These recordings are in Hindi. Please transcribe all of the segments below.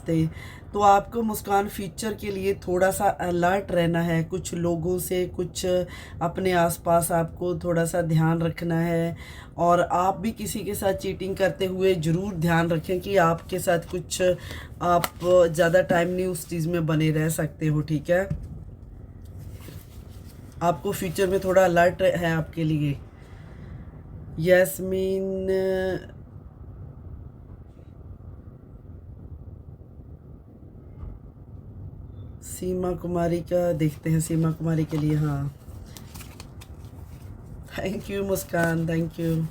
रास्ते। तो आपको मुस्कान फ्यूचर के लिए थोड़ा सा अलर्ट रहना है, कुछ लोगों से, कुछ अपने आसपास आपको थोड़ा सा ध्यान रखना है। और आप भी किसी के साथ चीटिंग करते हुए ज़रूर ध्यान रखें कि आपके साथ कुछ आप ज़्यादा टाइम नहीं उस चीज़ में बने रह सकते हो, ठीक है। आपको फ्यूचर में थोड़ा अलर्ट है आपके लिए। यस्मीन सीमा कुमारी का देखते हैं, सीमा कुमारी के लिए। हाँ, thank you Muskan, thank you.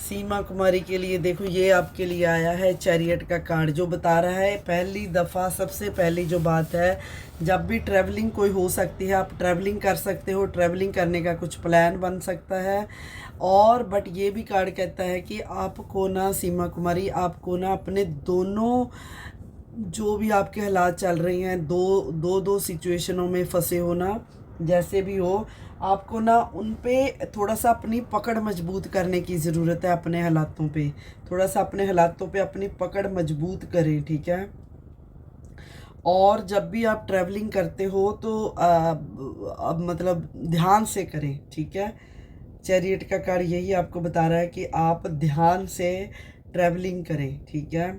Seema Kumari के लिए देखो, ये आपके लिए आया है चैरियट का कार्ड, जो बता रहा है पहली दफ़ा, सबसे पहली जो बात है, जब भी ट्रैवलिंग कोई हो सकती है, आप ट्रैवलिंग कर सकते हो, ट्रैवलिंग करने का कुछ प्लान बन सकता है। और बट ये भी कार्ड कहता है कि आपको ना सीमा कुमारी, आपको ना अपने दोनों जो भी आपके हालात चल रहे हैं, दो सिचुएशनों में फंसे हो ना, जैसे भी हो, आपको ना उन पे थोड़ा सा अपनी पकड़ मजबूत करने की ज़रूरत है। अपने हालातों पे थोड़ा सा, अपने हालातों पे अपनी पकड़ मजबूत करें, ठीक है। और जब भी आप ट्रैवलिंग करते हो तो मतलब ध्यान से करें, ठीक है। चैरियट का कार्ड यही आपको बता रहा है कि आप ध्यान से ट्रैवलिंग करें, ठीक है।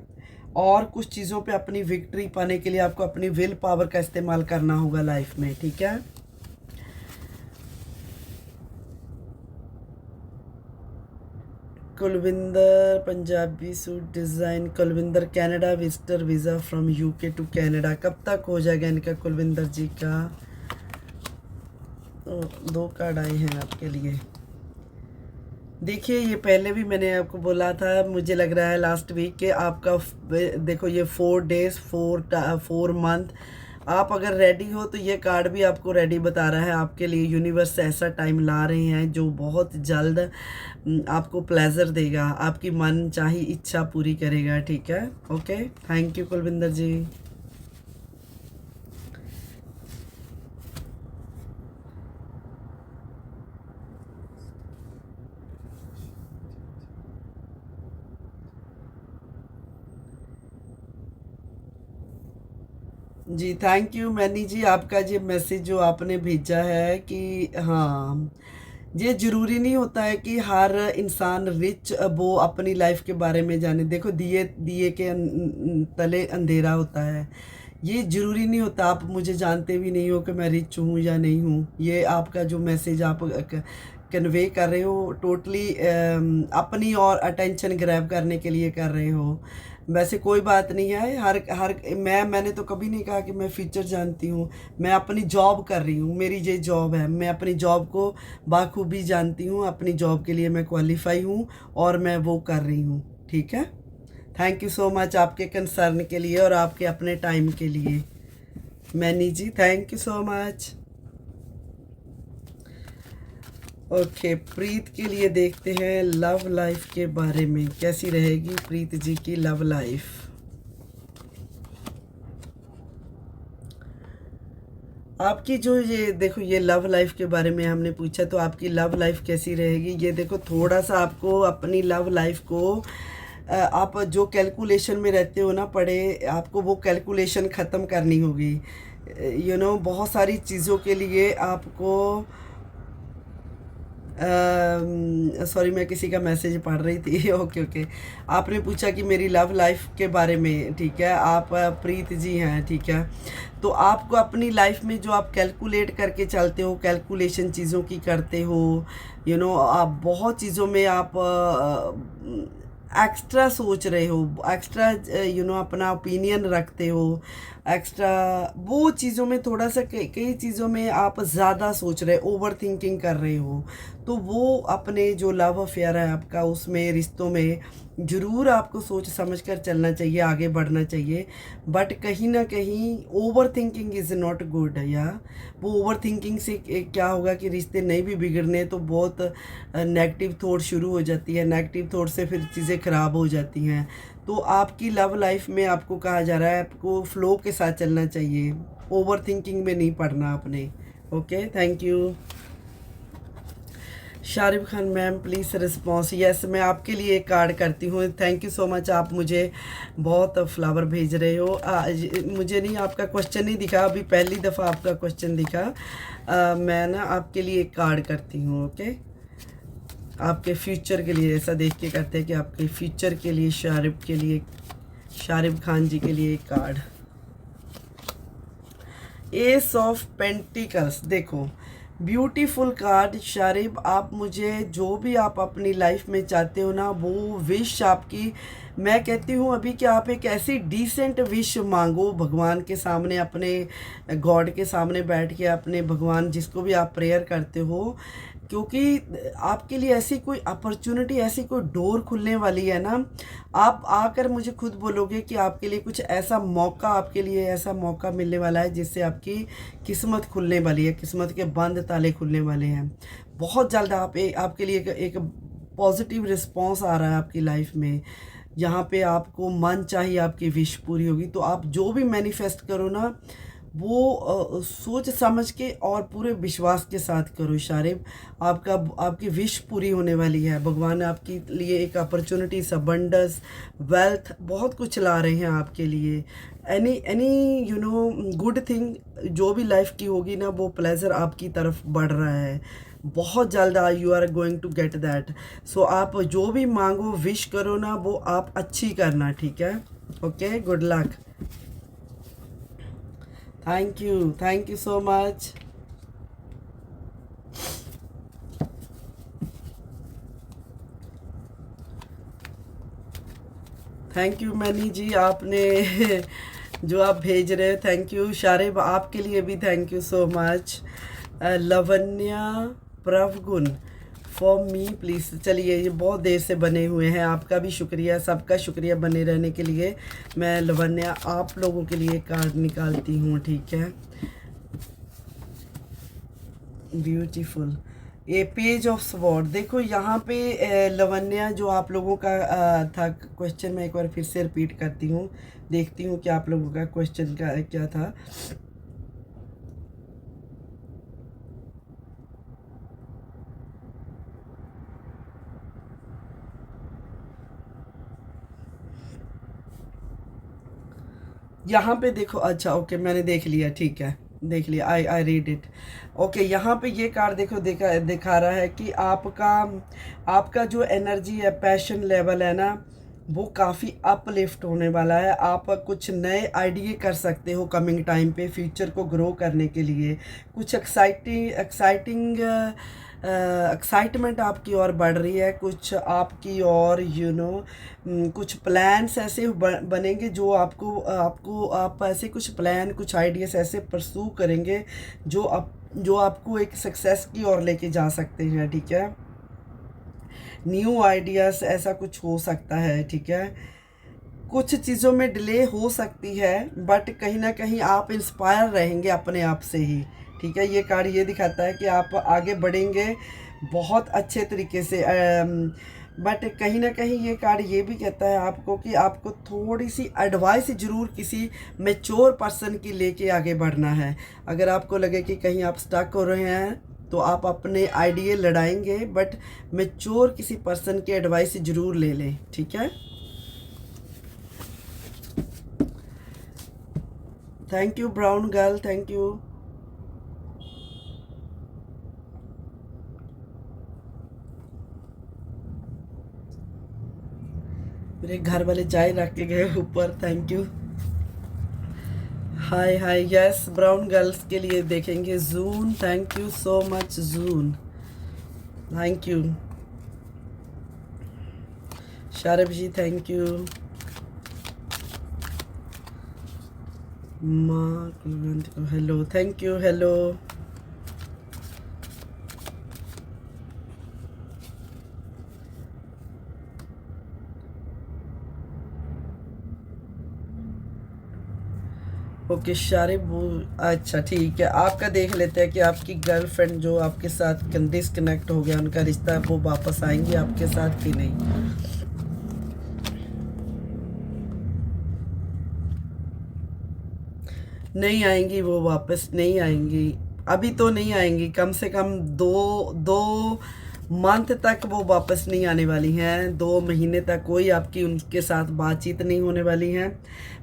और कुछ चीज़ों पे अपनी विक्ट्री पाने के लिए आपको अपनी विल पावर का इस्तेमाल करना होगा लाइफ में, ठीक है। Kulwinder Punjabi suit design, Kulwinder Canada visitor visa from UK to Canada, कब तक हो जाएगा इनका कुलविंदर जी का। दो कार्ड आए हैं आपके लिए। देखिए, ये पहले भी मैंने आपको बोला था, मुझे लग रहा है लास्ट वीक के आपका देखो ये 4 डेज़ 4 मंथ, आप अगर रेडी हो तो ये कार्ड भी आपको रेडी बता रहा है। आपके लिए यूनिवर्स ऐसा टाइम ला रहे हैं जो बहुत जल्द आपको प्लेजर देगा, आपकी मन चाही इच्छा पूरी करेगा, ठीक है। Okay, thank you Kulwinder ji. जी थैंक यू मैनी जी, आपका ये मैसेज जो आपने भेजा है कि हाँ, ये ज़रूरी नहीं होता है कि हर इंसान रिच वो अपनी लाइफ के बारे में जाने। देखो, दिए दिए के तले अंधेरा होता है। ये ज़रूरी नहीं होता, आप मुझे जानते भी नहीं हो कि मैं रिच हूँ या नहीं हूँ। ये आपका जो मैसेज आप कन्वे कर रहे हो टोटली अपनी और अटेंशन ग्रैब करने के लिए कर रहे हो। वैसे कोई बात नहीं है। हर हर मैंने तो कभी नहीं कहा कि मैं फ्यूचर जानती हूँ। मैं अपनी जॉब कर रही हूँ, मेरी ये जॉब है, मैं अपनी जॉब को बाखूबी जानती हूँ, अपनी जॉब के लिए मैं क्वालिफाई हूँ और मैं वो कर रही हूँ, ठीक है। थैंक यू सो मच आपके कंसर्न के लिए और आपके अपने टाइम के लिए Mani ji, thank you so much. Okay, Preet के लिए देखते हैं लव लाइफ के बारे में, कैसी रहेगी प्रीत जी की लव लाइफ। आपकी जो ये देखो, ये लव लाइफ के बारे में हमने पूछा, तो आपकी लव लाइफ कैसी रहेगी। ये देखो, थोड़ा सा आपको अपनी लव लाइफ को आप जो कैलकुलेशन में रहते हो ना पड़े, आपको वो कैलकुलेशन ख़त्म करनी होगी। बहुत सारी चीज़ों के लिए आपको सॉरी, मैं किसी का मैसेज पढ़ रही थी। ओके ओके, आपने पूछा कि मेरी लव लाइफ के बारे में, ठीक है। आप प्रीत जी हैं, ठीक है। तो आपको अपनी लाइफ में जो आप कैलकुलेट करके चलते हो, कैलकुलेशन चीज़ों की करते हो, आप बहुत चीज़ों में आप एक्स्ट्रा सोच रहे हो, एक्स्ट्रा अपना ओपिनियन रखते हो, एक्स्ट्रा वो चीज़ों में थोड़ा सा कई चीज़ों में आप ज़्यादा सोच रहे, ओवर थिंकिंग कर रहे हो। तो वो अपने जो लव अफेयर है आपका, उसमें रिश्तों में ज़रूर आपको सोच समझ कर चलना चाहिए, आगे बढ़ना चाहिए। बट कहीं ना कहीं over thinking is not good. या वो ओवर थिंकिंग से क्या होगा कि रिश्ते नहीं भी बिगड़ने तो बहुत नेगेटिव थॉट शुरू हो जाती है, नेगेटिव थॉट से फिर चीज़ें ख़राब हो जाती हैं। तो आपकी लव लाइफ में आपको कहा जा रहा है आपको फ्लो के साथ चलना चाहिए, ओवर थिंकिंग में नहीं पड़ना आपने। Okay, thank you. Sharib Khan ma'am please response. Yes, मैं आपके लिए एक कार्ड करती हूँ। थैंक यू सो मच, आप मुझे बहुत फ्लावर भेज रहे हो। मुझे नहीं, आपका क्वेश्चन नहीं दिखा अभी, पहली दफ़ा आपका क्वेश्चन दिखा। मैं ना आपके लिए एक कार्ड करती हूँ। ओके, आपके फ्यूचर के लिए ऐसा देख के करते हैं कि आपके फ्यूचर के लिए शारिब के लिए, शारिब खान जी के लिए एक कार्ड। एस ऑफ पेंटिकल्स, देखो ब्यूटीफुल कार्ड। शारिब, आप मुझे जो भी आप अपनी लाइफ में चाहते हो ना, वो विश आपकी, मैं कहती हूँ अभी कि आप एक ऐसी डिसेंट विश मांगो भगवान के सामने, अपने गॉड के सामने बैठ के, अपने भगवान जिसको भी आप प्रेयर करते हो, क्योंकि आपके लिए ऐसी कोई अपॉर्चुनिटी, ऐसी कोई डोर खुलने वाली है ना। आप आकर मुझे खुद बोलोगे कि आपके लिए कुछ ऐसा मौका, आपके लिए ऐसा मौका मिलने वाला है जिससे आपकी किस्मत खुलने वाली है, किस्मत के बंद ताले खुलने वाले हैं बहुत जल्द। आपके लिए एक पॉजिटिव रिस्पॉन्स आ रहा है आपकी लाइफ में, यहाँ पे आपको मन चाहिए आपकी विश पूरी होगी। तो आप जो भी मैनिफेस्ट करो ना, वो सोच समझ के और पूरे विश्वास के साथ करो शारिब। आपकी विश पूरी होने वाली है। भगवान आपके लिए एक अपॉर्चुनिटी, अबंडेंस, वेल्थ, बहुत कुछ ला रहे हैं आपके लिए। Any you know good thing जो भी लाइफ की होगी ना, वो प्लेजर आपकी तरफ बढ़ रहा है बहुत जल्द। You are going to get that. So आप जो भी मांगो, विश करो ना, वो आप अच्छी करना, ठीक है? Okay, good luck. Thank you so much. Thank you Mani ji, आपने जो आप भेज रहे हैं, थैंक यू। शारिब, आपके लिए भी thank you so much. Lavanya Prabhgun for me please. चलिए, ये बहुत देर से बने हुए हैं, आपका भी शुक्रिया, सबका शुक्रिया बने रहने के लिए। मैं लवन्या आप लोगों के लिए कार्ड निकालती हूँ, ठीक है? ब्यूटीफुल, ये पेज ऑफ स्वॉर्ड। देखो यहाँ पे लवन्या, जो आप लोगों का था क्वेश्चन, मैं एक बार फिर से रिपीट करती हूँ, देखती हूँ कि आप लोगों का क्वेश्चन का क्या था। यहाँ पे देखो, अच्छा ओके, मैंने देख लिया, ठीक है, देख लिया, आई रीड इट। ओके, यहाँ पे ये कार्ड देखो, दिखा रहा है कि आपका जो एनर्जी है, पैशन लेवल है ना, वो काफ़ी अपलिफ्ट होने वाला है। आप कुछ नए आइडिया कर सकते हो कमिंग टाइम पे, फ्यूचर को ग्रो करने के लिए। कुछ एक्साइटिंग एक्साइटमेंट आपकी और बढ़ रही है, कुछ आपकी और कुछ प्लान्स ऐसे बनेंगे जो आप ऐसे कुछ प्लान, कुछ आइडियाज़ ऐसे परस्यू करेंगे जो आपको एक सक्सेस की ओर लेके जा सकते हैं, ठीक है? न्यू आइडियाज़ ऐसा कुछ हो सकता है, ठीक है? कुछ चीज़ों में डिले हो सकती है, बट कहीं ना कहीं आप इंस्पायर रहेंगे अपने आप से ही, ठीक है? ये कार्ड ये दिखाता है कि आप आगे बढ़ेंगे बहुत अच्छे तरीके से। बट कहीं ना कहीं ये कार्ड ये भी कहता है आपको कि आपको थोड़ी सी एडवाइस ज़रूर किसी मैच्योर पर्सन की लेके आगे बढ़ना है। अगर आपको लगे कि कहीं आप स्टक हो रहे हैं, तो आप अपने आइडिया लड़ाएंगे, बट मैच्योर किसी पर्सन की एडवाइस ज़रूर ले लें, ठीक है? Thank you brown girl, thank you. मेरे घर वाले चाय रख के गए ऊपर, thank you. Hi hi, yes, brown girls के लिए देखेंगे। June, thank you so much June, thank you. Sharib ji, thank you. माँ, hello, thank you, hello. Okay Sharib, वो अच्छा ठीक है, आपका देख लेते हैं कि आपकी गर्लफ्रेंड जो आपके साथ डिसकनेक्ट हो गया, उनका रिश्ता, वो वापस आएंगी आपके साथ कि नहीं? नहीं आएंगी, वो वापस नहीं आएंगी, अभी तो नहीं आएंगी। कम से कम दो दो मंथ तक वो वापस नहीं आने वाली हैं, 2 महीने तक कोई आपकी उनके साथ बातचीत नहीं होने वाली है।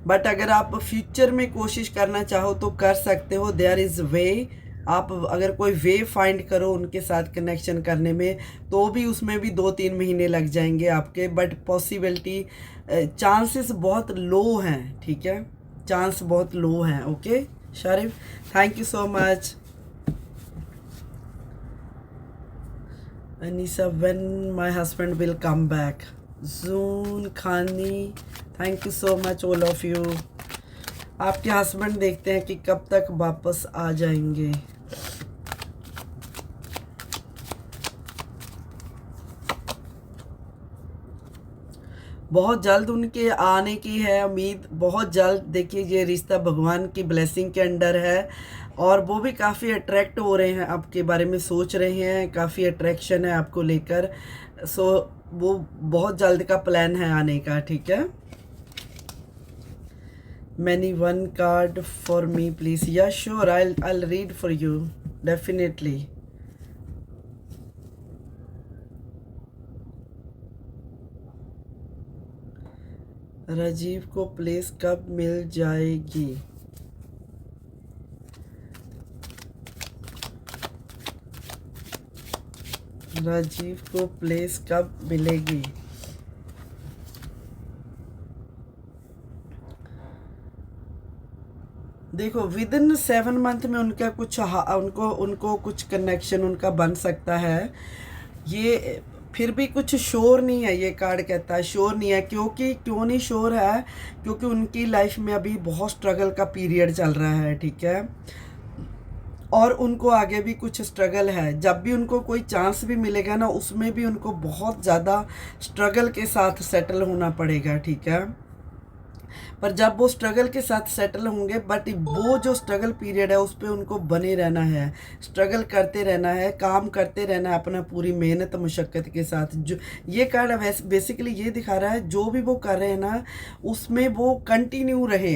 बट अगर आप फ्यूचर में कोशिश करना चाहो तो कर सकते हो, देयर इज़ वे। आप अगर कोई वे फाइंड करो उनके साथ कनेक्शन करने में, तो भी उसमें भी 2-3 महीने लग जाएंगे आपके। बट पॉसिबिलिटी, चांसेस बहुत लो हैं, ठीक है, चांस बहुत लो हैं। Okay Sharif, thank you so much. Anisa, when my husband will come back. June Khani, thank you so much all of you. आपके हस्बैंड देखते हैं कि कब तक वापस आ जाएंगे। बहुत जल्द उनके आने की है उम्मीद, बहुत जल्द। देखिए ये रिश्ता भगवान की ब्लेसिंग के अंडर है, और वो भी काफ़ी अट्रैक्ट हो रहे हैं, आपके बारे में सोच रहे हैं, काफ़ी अट्रैक्शन है आपको लेकर। सो वो बहुत जल्द का प्लान है आने का, ठीक है। Mani one card for me please. Yeah sure, I'll read for you definitely. Rajeev को प्लेस कब मिल जाएगी? राजीव को प्लेस कब मिलेगी? देखो विद इन 7 मंथ में उनका कुछ उनको कुछ कनेक्शन उनका बन सकता है। ये फिर भी कुछ श्योर नहीं है, ये कार्ड कहता है श्योर नहीं है। क्यों नहीं श्योर है? क्योंकि उनकी लाइफ में अभी बहुत स्ट्रगल का पीरियड चल रहा है, ठीक है, और उनको आगे भी कुछ स्ट्रगल है। जब भी उनको कोई चांस भी मिलेगा ना, उसमें भी उनको बहुत ज़्यादा स्ट्रगल के साथ सेटल होना पड़ेगा, ठीक है। पर जब वो स्ट्रगल के साथ सेटल होंगे, बट वो जो स्ट्रगल पीरियड है उस पर उनको बने रहना है, स्ट्रगल करते रहना है, काम करते रहना है अपना पूरी मेहनत मशक्क़त के साथ। जो ये कार्ड बेसिकली ये दिखा रहा है, जो भी वो कर रहे हैं ना उसमें वो कंटिन्यू रहे,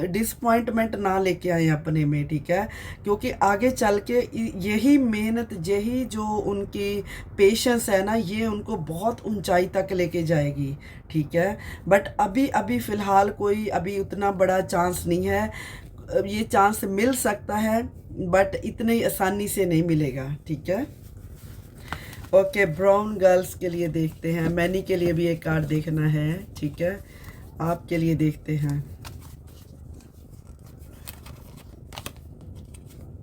डिसपॉइंटमेंट ना लेके आए अपने में, ठीक है। क्योंकि आगे चल के यही मेहनत, यही जो उनकी पेशेंस है ना, ये उनको बहुत ऊंचाई तक लेके जाएगी, ठीक है। बट अभी फ़िलहाल कोई अभी उतना बड़ा चांस नहीं है। ये चांस मिल सकता है बट इतनी आसानी से नहीं मिलेगा, ठीक है। ओके, ब्राउन गर्ल्स के लिए देखते हैं। मैनी के लिए भी एक कार्ड देखना है, ठीक है, आपके लिए देखते हैं।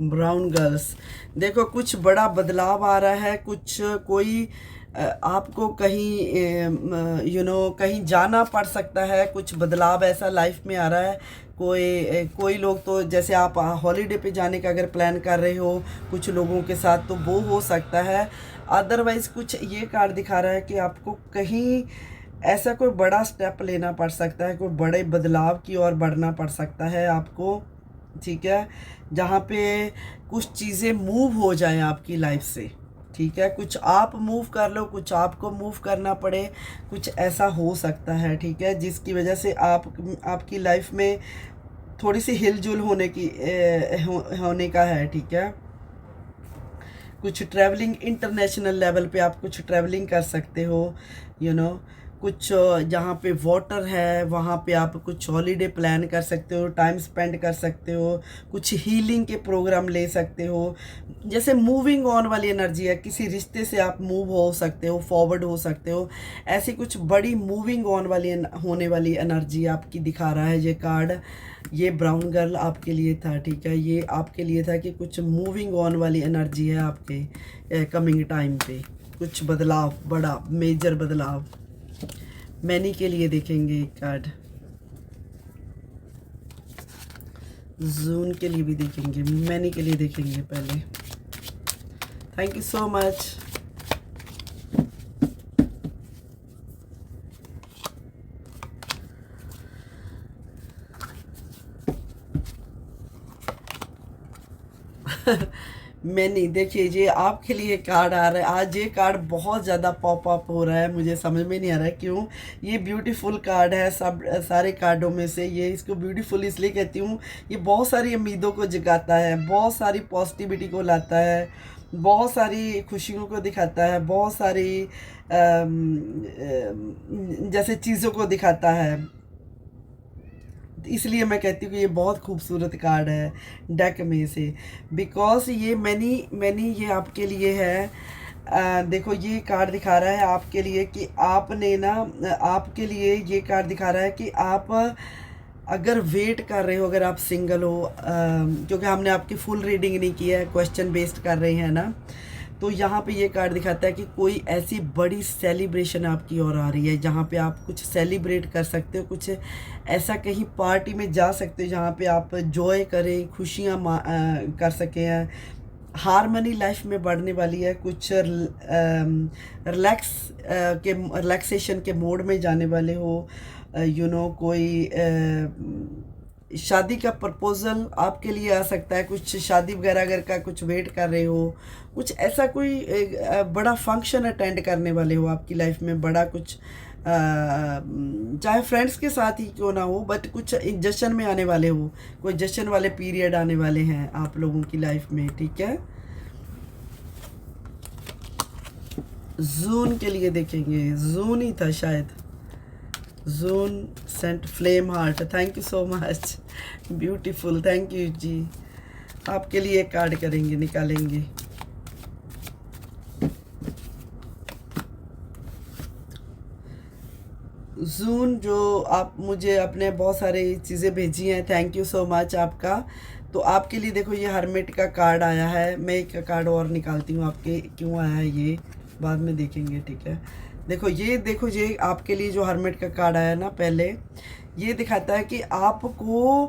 ब्राउन गर्ल्स, देखो कुछ बड़ा बदलाव आ रहा है, कोई आपको कहीं कहीं जाना पड़ सकता है, कुछ बदलाव ऐसा लाइफ में आ रहा है। कोई लोग तो जैसे आप हॉलीडे पे जाने का अगर प्लान कर रहे हो कुछ लोगों के साथ, तो वो हो सकता है। अदरवाइज़ कुछ ये कार्ड दिखा रहा है कि आपको कहीं ऐसा कोई बड़ा स्टेप लेना पड़ सकता है, कोई बड़े बदलाव की ओर बढ़ना पड़ सकता है आपको, ठीक है, जहाँ पे कुछ चीज़ें मूव हो जाएं आपकी लाइफ से, ठीक है। कुछ आप मूव कर लो, कुछ आपको मूव करना पड़े, कुछ ऐसा हो सकता है, ठीक है, जिसकी वजह से आपकी लाइफ में थोड़ी सी हिलजुल होने का है, ठीक है। कुछ ट्रैवलिंग, इंटरनेशनल लेवल पे आप कुछ ट्रैवलिंग कर सकते हो, कुछ जहाँ पे वाटर है वहाँ पे आप कुछ हॉलीडे प्लान कर सकते हो, टाइम स्पेंड कर सकते हो, कुछ हीलिंग के प्रोग्राम ले सकते हो। जैसे मूविंग ऑन वाली एनर्जी है, किसी रिश्ते से आप मूव हो सकते हो, फॉरवर्ड हो सकते हो, ऐसी कुछ बड़ी मूविंग ऑन वाली होने वाली एनर्जी आपकी दिखा रहा है ये कार्ड। ये ब्राउन गर्ल आपके लिए था, ठीक है, ये आपके लिए था कि कुछ मूविंग ऑन वाली एनर्जी है आपके कमिंग टाइम पे, कुछ बदलाव, बड़ा मेजर बदलाव। मैनी के लिए देखेंगे कार्ड, जून के लिए भी देखेंगे, मैनी के लिए देखेंगे पहले। Thank you so much. Many, देखिए ये आपके लिए कार्ड आ रहा है आज। ये कार्ड बहुत ज़्यादा पॉप अप हो रहा है, मुझे समझ में नहीं आ रहा है क्यों। ये ब्यूटीफुल कार्ड है, सब सारे कार्डों में से ये इसको ब्यूटीफुल इसलिए कहती हूँ, ये बहुत सारी उम्मीदों को जगाता है, बहुत सारी पॉजिटिविटी को लाता है, बहुत सारी खुशियों को दिखाता है, बहुत सारी जैसे चीज़ों को दिखाता है। इसलिए मैं कहती हूँ कि ये बहुत खूबसूरत कार्ड है डेक में से, बिकॉज ये मैनी ये आपके लिए है। देखो ये कार्ड दिखा रहा है आपके लिए कि आपने ना, आपके लिए ये कार्ड दिखा रहा है कि आप अगर वेट कर रहे हो, अगर आप सिंगल हो, क्योंकि हमने आपकी फुल रीडिंग नहीं की है, क्वेश्चन बेस्ड कर रहे हैं ना, तो यहाँ पे ये कार्ड दिखाता है कि कोई ऐसी बड़ी सेलिब्रेशन आपकी ओर आ रही है जहाँ पे आप कुछ सेलिब्रेट कर सकते हो, कुछ ऐसा कहीं पार्टी में जा सकते हो जहाँ पे आप जॉय करें, खुशियाँ कर सकें हैं। हारमनी लाइफ में बढ़ने वाली है, कुछ रिलैक्सेशन के मोड में जाने वाले हो। कोई शादी का प्रपोजल आपके लिए आ सकता है, कुछ शादी वगैरह अगर का कुछ वेट कर रहे हो, कुछ ऐसा कोई बड़ा फंक्शन अटेंड करने वाले हो आपकी लाइफ में, बड़ा कुछ चाहे फ्रेंड्स के साथ ही क्यों ना हो, बट कुछ जश्न में आने वाले हो, कोई जश्न वाले पीरियड आने वाले हैं आप लोगों की लाइफ में, ठीक है। जून के लिए देखेंगे, जून ही था शायद, June sent flame heart, thank you so much, beautiful, thank you जी। आपके लिए एक कार्ड करेंगे, निकालेंगे। जून, जो आप मुझे अपने बहुत सारी चीज़ें भेजी हैं, थैंक यू सो मच आपका। तो आपके लिए देखो ये हर्मिट का कार्ड आया है, मैं एक कार्ड और निकालती हूँ आपके, क्यों आया है ये बाद में देखेंगे, ठीक है। देखो ये आपके लिए जो हर्मिट का कार्ड आया ना, पहले ये दिखाता है कि आपको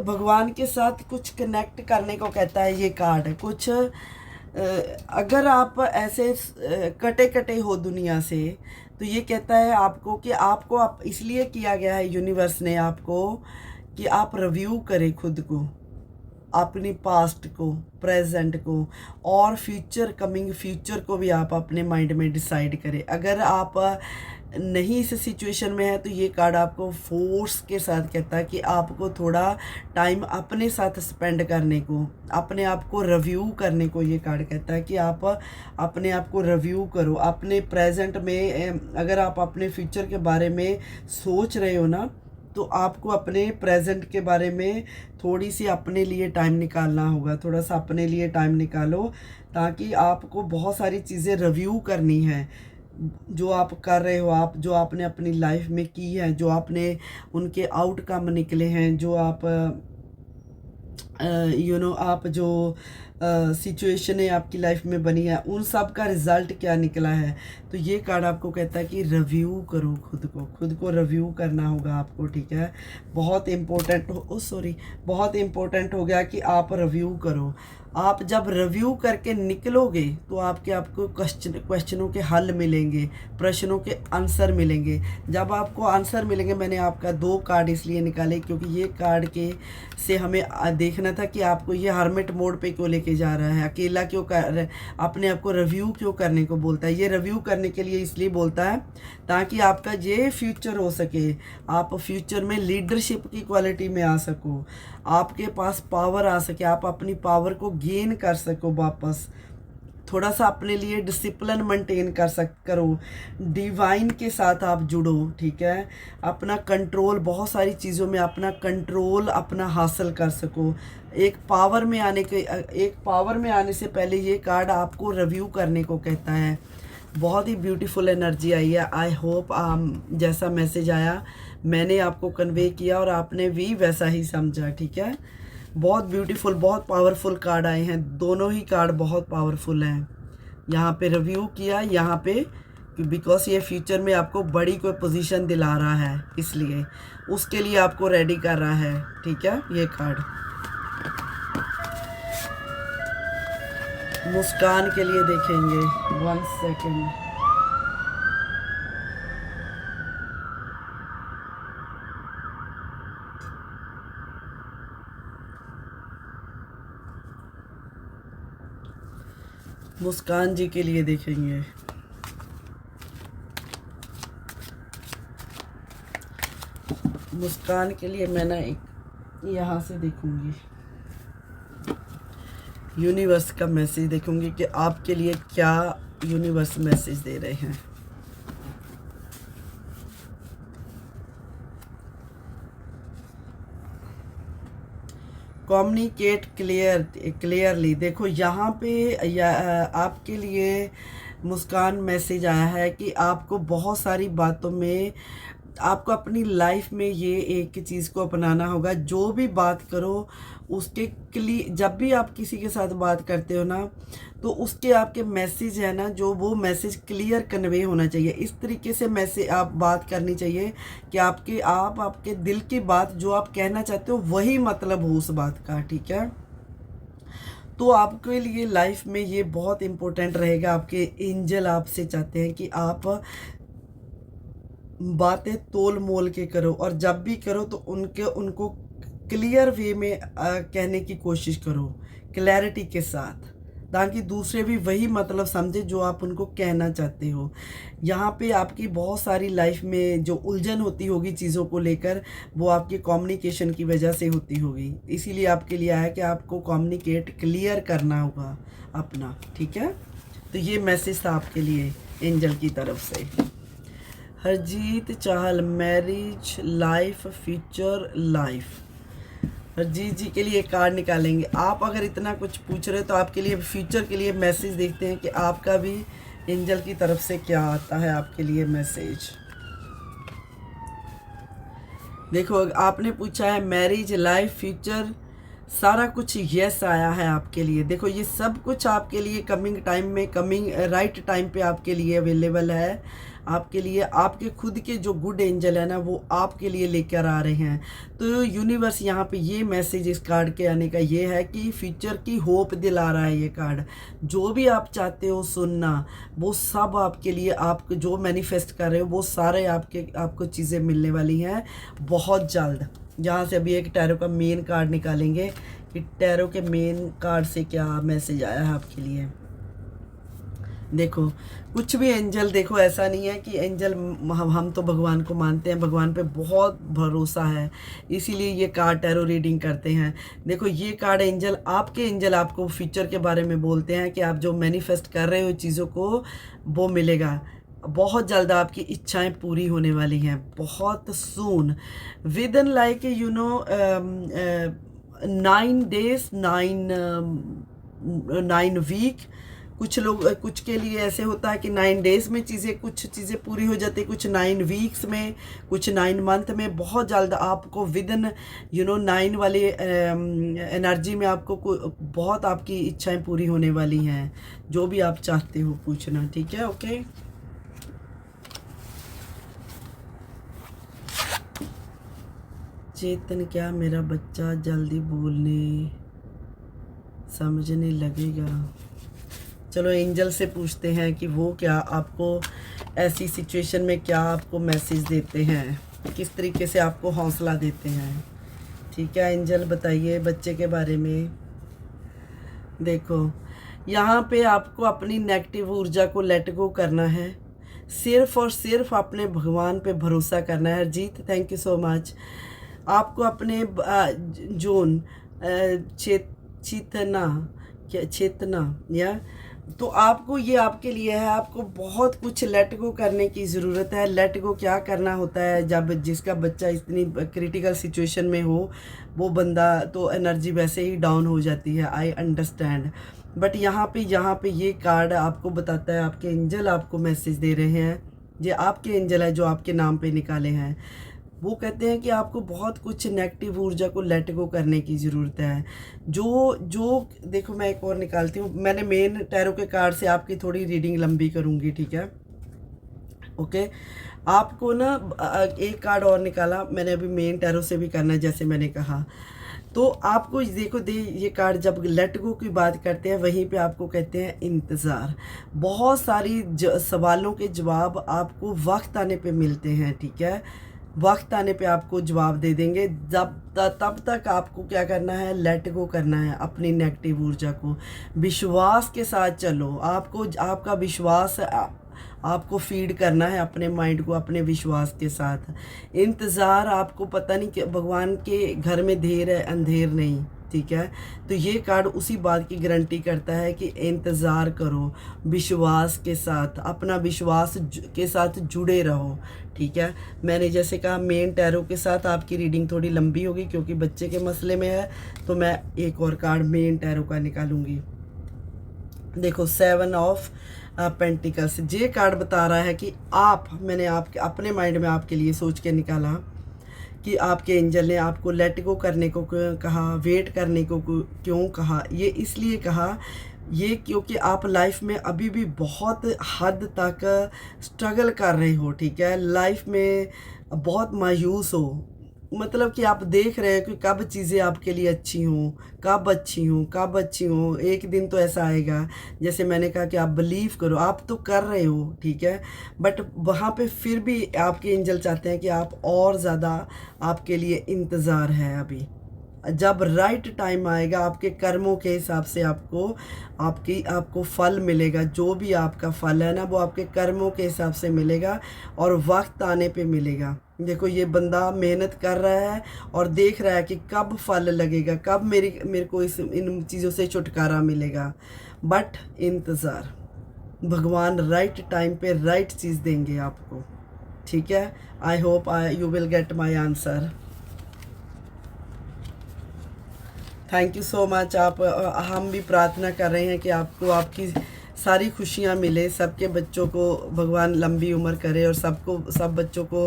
भगवान के साथ कुछ कनेक्ट करने को कहता है ये कार्ड। कुछ अगर आप ऐसे कटे हो दुनिया से, तो ये कहता है आपको कि आपको आप इसलिए किया गया है यूनिवर्स ने आपको, कि आप रिव्यू करें खुद को, अपनी पास्ट को, प्रेजेंट को और फ्यूचर, कमिंग फ्यूचर को भी आप अपने माइंड में डिसाइड करें। अगर आप नहीं इस सिचुएशन में है तो ये कार्ड आपको फोर्स के साथ कहता है कि आपको थोड़ा टाइम अपने साथ स्पेंड करने को, अपने आप को रिव्यू करने को ये कार्ड कहता है कि आप अपने आप को रिव्यू करो। अपने प्रेजेंट में अगर आप अपने फ्यूचर के बारे में सोच रहे हो ना, तो आपको अपने प्रेजेंट के बारे में थोड़ी सी अपने लिए टाइम निकालना होगा, थोड़ा सा अपने लिए टाइम निकालो, ताकि आपको बहुत सारी चीज़ें रिव्यू करनी है जो आप कर रहे हो, आप जो आपने अपनी लाइफ में की है, जो आपने उनके आउटकम निकले हैं, जो आप आप जो सिचुएशन है आपकी लाइफ में बनी है, उन सब का रिज़ल्ट क्या निकला है। तो ये कार्ड आपको कहता है कि रिव्यू करो खुद को रिव्यू करना होगा आपको, ठीक है। बहुत इम्पोर्टेंट हो गया कि आप रिव्यू करो। आप जब रिव्यू करके निकलोगे तो आपको क्वेश्चनों के हल मिलेंगे, प्रश्नों के आंसर मिलेंगे। जब आपको आंसर मिलेंगे, मैंने आपका 2 कार्ड इसलिए निकाले क्योंकि ये कार्ड के से हमें देखना था कि आपको ये हर्मिट मोड पे क्यों लेके जा रहा है, अकेला क्यों कर, अपने आप को रिव्यू क्यों करने को बोलता है। ये रिव्यू करने के लिए इसलिए बोलता है ताकि आपका ये फ्यूचर हो सके, आप फ्यूचर में लीडरशिप की क्वालिटी में आ सको, आपके पास पावर आ सके, आप अपनी पावर को गेन कर सको वापस, थोड़ा सा अपने लिए डिसिप्लिन मेंटेन करो, डिवाइन के साथ आप जुड़ो, ठीक है। अपना कंट्रोल, बहुत सारी चीज़ों में अपना कंट्रोल अपना हासिल कर सको। एक पावर में आने से पहले ये कार्ड आपको रिव्यू करने को कहता है। बहुत ही ब्यूटीफुल एनर्जी आई है। आई होप जैसा मैसेज आया मैंने आपको कन्वे किया और आपने भी वैसा ही समझा, ठीक है। बहुत ब्यूटीफुल, बहुत पावरफुल कार्ड आए हैं, दोनों ही कार्ड बहुत पावरफुल हैं। यहाँ पे रिव्यू किया, यहाँ पे बिकॉज ये फ्यूचर में आपको बड़ी कोई पोजीशन दिला रहा है, इसलिए उसके लिए आपको रेडी कर रहा है, ठीक है। ये कार्ड मुस्कान के लिए देखेंगे, 1 सेकेंड। मुस्कान जी के लिए देखेंगे। मुस्कान के लिए मैं ना एक यहाँ से देखूंगी। यूनिवर्स का मैसेज देखूंगी कि आपके लिए क्या यूनिवर्स मैसेज दे रहे हैं। Communicate clearly. देखो यहाँ पे आपके लिए मुस्कान मैसेज आया है कि आपको बहुत सारी बातों में, आपको अपनी लाइफ में ये एक चीज़ को अपनाना होगा। जो भी बात करो उसके जब भी आप किसी के साथ बात करते हो ना, तो उसके आपके मैसेज है ना, जो वो मैसेज क्लियर कन्वे होना चाहिए। इस तरीके से मैसेज आप बात करनी चाहिए कि आपके दिल की बात जो आप कहना चाहते हो वही मतलब हो उस बात का, ठीक है। तो आपके लिए लाइफ में ये बहुत इम्पोर्टेंट रहेगा। आपके एंजल आपसे चाहते हैं कि आप बातें तोल मोल के करो, और जब भी करो तो उनको क्लियर वे में कहने की कोशिश करो, क्लैरिटी के साथ, ताकि दूसरे भी वही मतलब समझे जो आप उनको कहना चाहते हो। यहाँ पे आपकी बहुत सारी लाइफ में जो उलझन होती होगी चीज़ों को लेकर, वो आपके कम्युनिकेशन की वजह से होती होगी। इसीलिए आपके लिए आया कि आपको कम्युनिकेट क्लियर करना होगा अपना, ठीक है। तो ये मैसेज था आपके लिए एंजल की तरफ से। Harjeet Chahal, marriage life, future life. Harjeet ji के लिए कार्ड निकालेंगे। आप अगर इतना कुछ पूछ रहे हो तो आपके लिए फ्यूचर के लिए मैसेज देखते हैं कि आपका भी एंजल की तरफ से क्या आता है आपके लिए मैसेज। देखो आपने पूछा है मैरिज लाइफ फ्यूचर, सारा कुछ यस आया है आपके लिए। देखो ये सब कुछ आपके लिए कमिंग टाइम में, कमिंग राइट टाइम पे आपके लिए अवेलेबल है। आपके लिए आपके खुद के जो गुड एंजल है ना, वो आपके लिए लेकर आ रहे हैं। तो यूनिवर्स यहाँ पे ये मैसेज इस कार्ड के आने का ये है कि फ्यूचर की होप दिला रहा है ये कार्ड। जो भी आप चाहते हो सुनना, वो सब आपके लिए, आप जो मैनिफेस्ट कर रहे हो वो सारे आपको चीज़ें मिलने वाली हैं बहुत जल्द। यहाँ से अभी एक टैरो का मेन कार्ड निकालेंगे कि टैरो के मेन कार्ड से क्या मैसेज आया है आपके लिए। देखो कुछ भी एंजल, देखो ऐसा नहीं है कि एंजल, हम तो भगवान को मानते हैं, भगवान पे बहुत भरोसा है, इसीलिए ये कार्ड टैरो रीडिंग करते हैं। देखो ये कार्ड एंजल, आपके एंजल आपको फ्यूचर के बारे में बोलते हैं कि आप जो मैनिफेस्ट कर रहे हो चीज़ों को, वो मिलेगा बहुत जल्द। आपकी इच्छाएं पूरी होने वाली हैं बहुत soon, within like 9 days, 9 week. कुछ के लिए ऐसे होता है कि 9 days में कुछ चीज़ें पूरी हो जाती है, कुछ 9 weeks में, कुछ 9 month में। बहुत जल्द आपको विद इन 9 वाली एनर्जी में आपको बहुत आपकी इच्छाएं पूरी होने वाली हैं। जो भी आप चाहते हो पूछना, ठीक है। ओके चेतन, क्या मेरा बच्चा जल्दी बोलने समझने लगेगा? चलो एंजल से पूछते हैं कि वो क्या आपको ऐसी सिचुएशन में क्या आपको मैसेज देते हैं, किस तरीके से आपको हौसला देते हैं। ठीक है एंजल, बताइए बच्चे के बारे में। देखो यहाँ पे आपको अपनी नेगेटिव ऊर्जा को लेट गो करना है, सिर्फ और सिर्फ अपने भगवान पे भरोसा करना है। Harjeet thank you so much. आपको अपने चेतना या तो आपको ये आपके लिए है, आपको बहुत कुछ लेट गो करने की ज़रूरत है। लेट गो क्या करना होता है, जब जिसका बच्चा इतनी क्रिटिकल सिचुएशन में हो, वो बंदा तो एनर्जी वैसे ही डाउन हो जाती है, आई अंडरस्टैंड। बट यहाँ पे ये कार्ड आपको बताता है, आपके एंजल आपको मैसेज दे रहे हैं, ये आपके एंजल है जो आपके नाम पे निकाले हैं। वो कहते हैं कि आपको बहुत कुछ नेगेटिव ऊर्जा को लेट गो करने की ज़रूरत है। जो देखो मैं एक और निकालती हूँ, मैंने मेन टैरो के कार्ड से आपकी थोड़ी रीडिंग लंबी करूँगी, ठीक है। ओके आपको ना एक कार्ड और निकाला मैंने, अभी मेन टैरो से भी करना है जैसे मैंने कहा। तो आपको देखो ये कार्ड जब लेट गो की बात करते हैं, वहीं पे आपको कहते हैं इंतज़ार। बहुत सारी सवालों के जवाब आपको वक्त आने पे मिलते हैं, ठीक है। वक्त आने पे आपको जवाब दे देंगे। तब तक आपको क्या करना है, लेट गो करना है अपनी नेगेटिव ऊर्जा को। विश्वास के साथ चलो, आपका विश्वास आपको फीड करना है अपने माइंड को, अपने विश्वास के साथ। इंतज़ार आपको पता नहीं कि भगवान के घर में देर है अंधेर नहीं, ठीक है। तो ये कार्ड उसी बात की गारंटी करता है कि इंतज़ार करो, विश्वास के साथ, अपना विश्वास के साथ जुड़े रहो, ठीक है। मैंने जैसे कहा मेन टैरो के साथ आपकी रीडिंग थोड़ी लंबी होगी क्योंकि बच्चे के मसले में है, तो मैं एक और कार्ड मेन टैरो का निकालूंगी। देखो 7 ऑफ पेंटिकल्स, ये कार्ड बता रहा है कि मैंने आपके अपने माइंड में आपके लिए सोच के निकाला कि आपके एंजल ने आपको लेट गो करने को कहा, वेट करने को क्यों कहा। ये इसलिए कहा ये क्योंकि आप लाइफ में अभी भी बहुत हद तक स्ट्रगल कर रहे हो, ठीक है। लाइफ में बहुत मायूस हो, मतलब कि आप देख रहे हो कि कब चीज़ें आपके लिए अच्छी हों, कब अच्छी हों, कब अच्छी हों। एक दिन तो ऐसा आएगा, जैसे मैंने कहा कि आप बिलीव करो, आप तो कर रहे हो, ठीक है। बट वहाँ पे फिर भी आपके एंजल चाहते हैं कि आप और ज़्यादा, आपके लिए इंतज़ार है अभी। जब राइट टाइम आएगा आपके कर्मों के हिसाब से आपको फल मिलेगा। जो भी आपका फल है ना वो आपके कर्मों के हिसाब से मिलेगा और वक्त आने पे मिलेगा। देखो ये बंदा मेहनत कर रहा है और देख रहा है कि कब फल लगेगा, कब मेरे को इन चीज़ों से छुटकारा मिलेगा। बट इंतज़ार, भगवान राइट टाइम पे राइट चीज़ देंगे आपको, ठीक है। I hope you will get my answer. Thank you so much. हम भी प्रार्थना कर रहे हैं कि आपको आपकी सारी खुशियाँ मिले, सबके बच्चों को भगवान लंबी उम्र करे और सब बच्चों को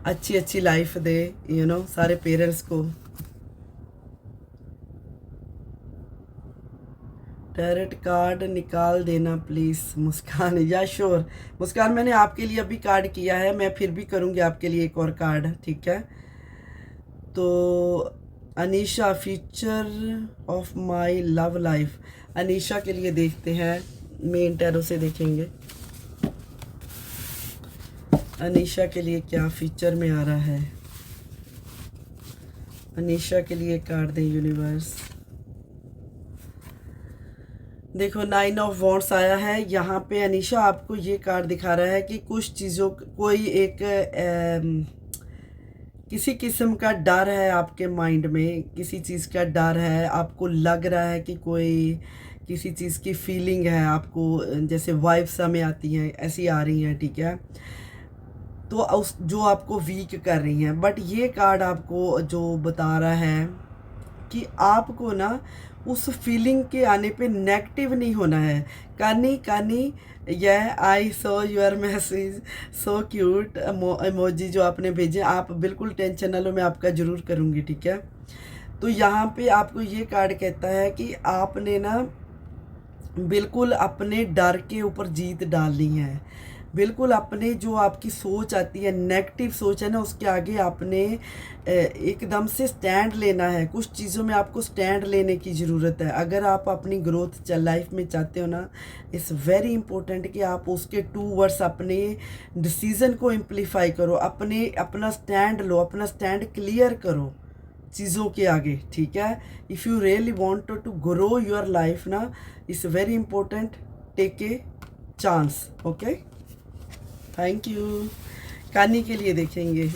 अच्छी अच्छी लाइफ दे, सारे पेरेंट्स को। टैरेट कार्ड निकाल देना प्लीज़ मुस्कान। या श्योर मुस्कान, मैंने आपके लिए अभी कार्ड किया है, मैं फिर भी करूँगी आपके लिए एक और कार्ड, ठीक है। तो Anisha, future of my love life, Anisha के लिए देखते हैं, मेन टैरो से देखेंगे अनीशा के लिए क्या फ्यूचर में आ रहा है। अनीशा के लिए कार्ड दें यूनिवर्स। देखो 9 ऑफ वॉन्ड्स आया है यहाँ पे। अनीशा आपको ये कार्ड दिखा रहा है कि कुछ चीज़ों, कोई एक किसी किस्म का डर है आपके माइंड में, किसी चीज़ का डर है, आपको लग रहा है कि कोई किसी चीज़ की फीलिंग है आपको, जैसे वाइब्स हमें आती हैं ऐसी आ रही हैं, ठीक है। तो उस जो आपको वीक कर रही हैं। बट ये कार्ड आपको जो बता रहा है कि आपको ना उस फीलिंग के आने पे नेगेटिव नहीं होना है। कानी यह I saw your message so cute emoji जो आपने भेजे, आप बिल्कुल टेंशन ना लो, मैं आपका ज़रूर करूँगी, ठीक है। तो यहाँ पे आपको ये कार्ड कहता है कि आपने ना बिल्कुल अपने डर के ऊपर जीत डालनी है। बिल्कुल अपने जो आपकी सोच आती है, नेगेटिव सोच है ना, उसके आगे आपने एकदम से स्टैंड लेना है। कुछ चीज़ों में आपको स्टैंड लेने की ज़रूरत है। अगर आप अपनी ग्रोथ लाइफ में चाहते हो ना, इट्स वेरी इंपॉर्टेंट कि आप उसके टूवर्ड्स अपने डिसीज़न को इम्प्लीफाई करो, अपना स्टैंड लो, अपना स्टैंड क्लियर करो चीज़ों के आगे, ठीक है। If you really want to grow your life ना, it's very important, take a chance, okay. Thank you. Kani के लिए देखेंगे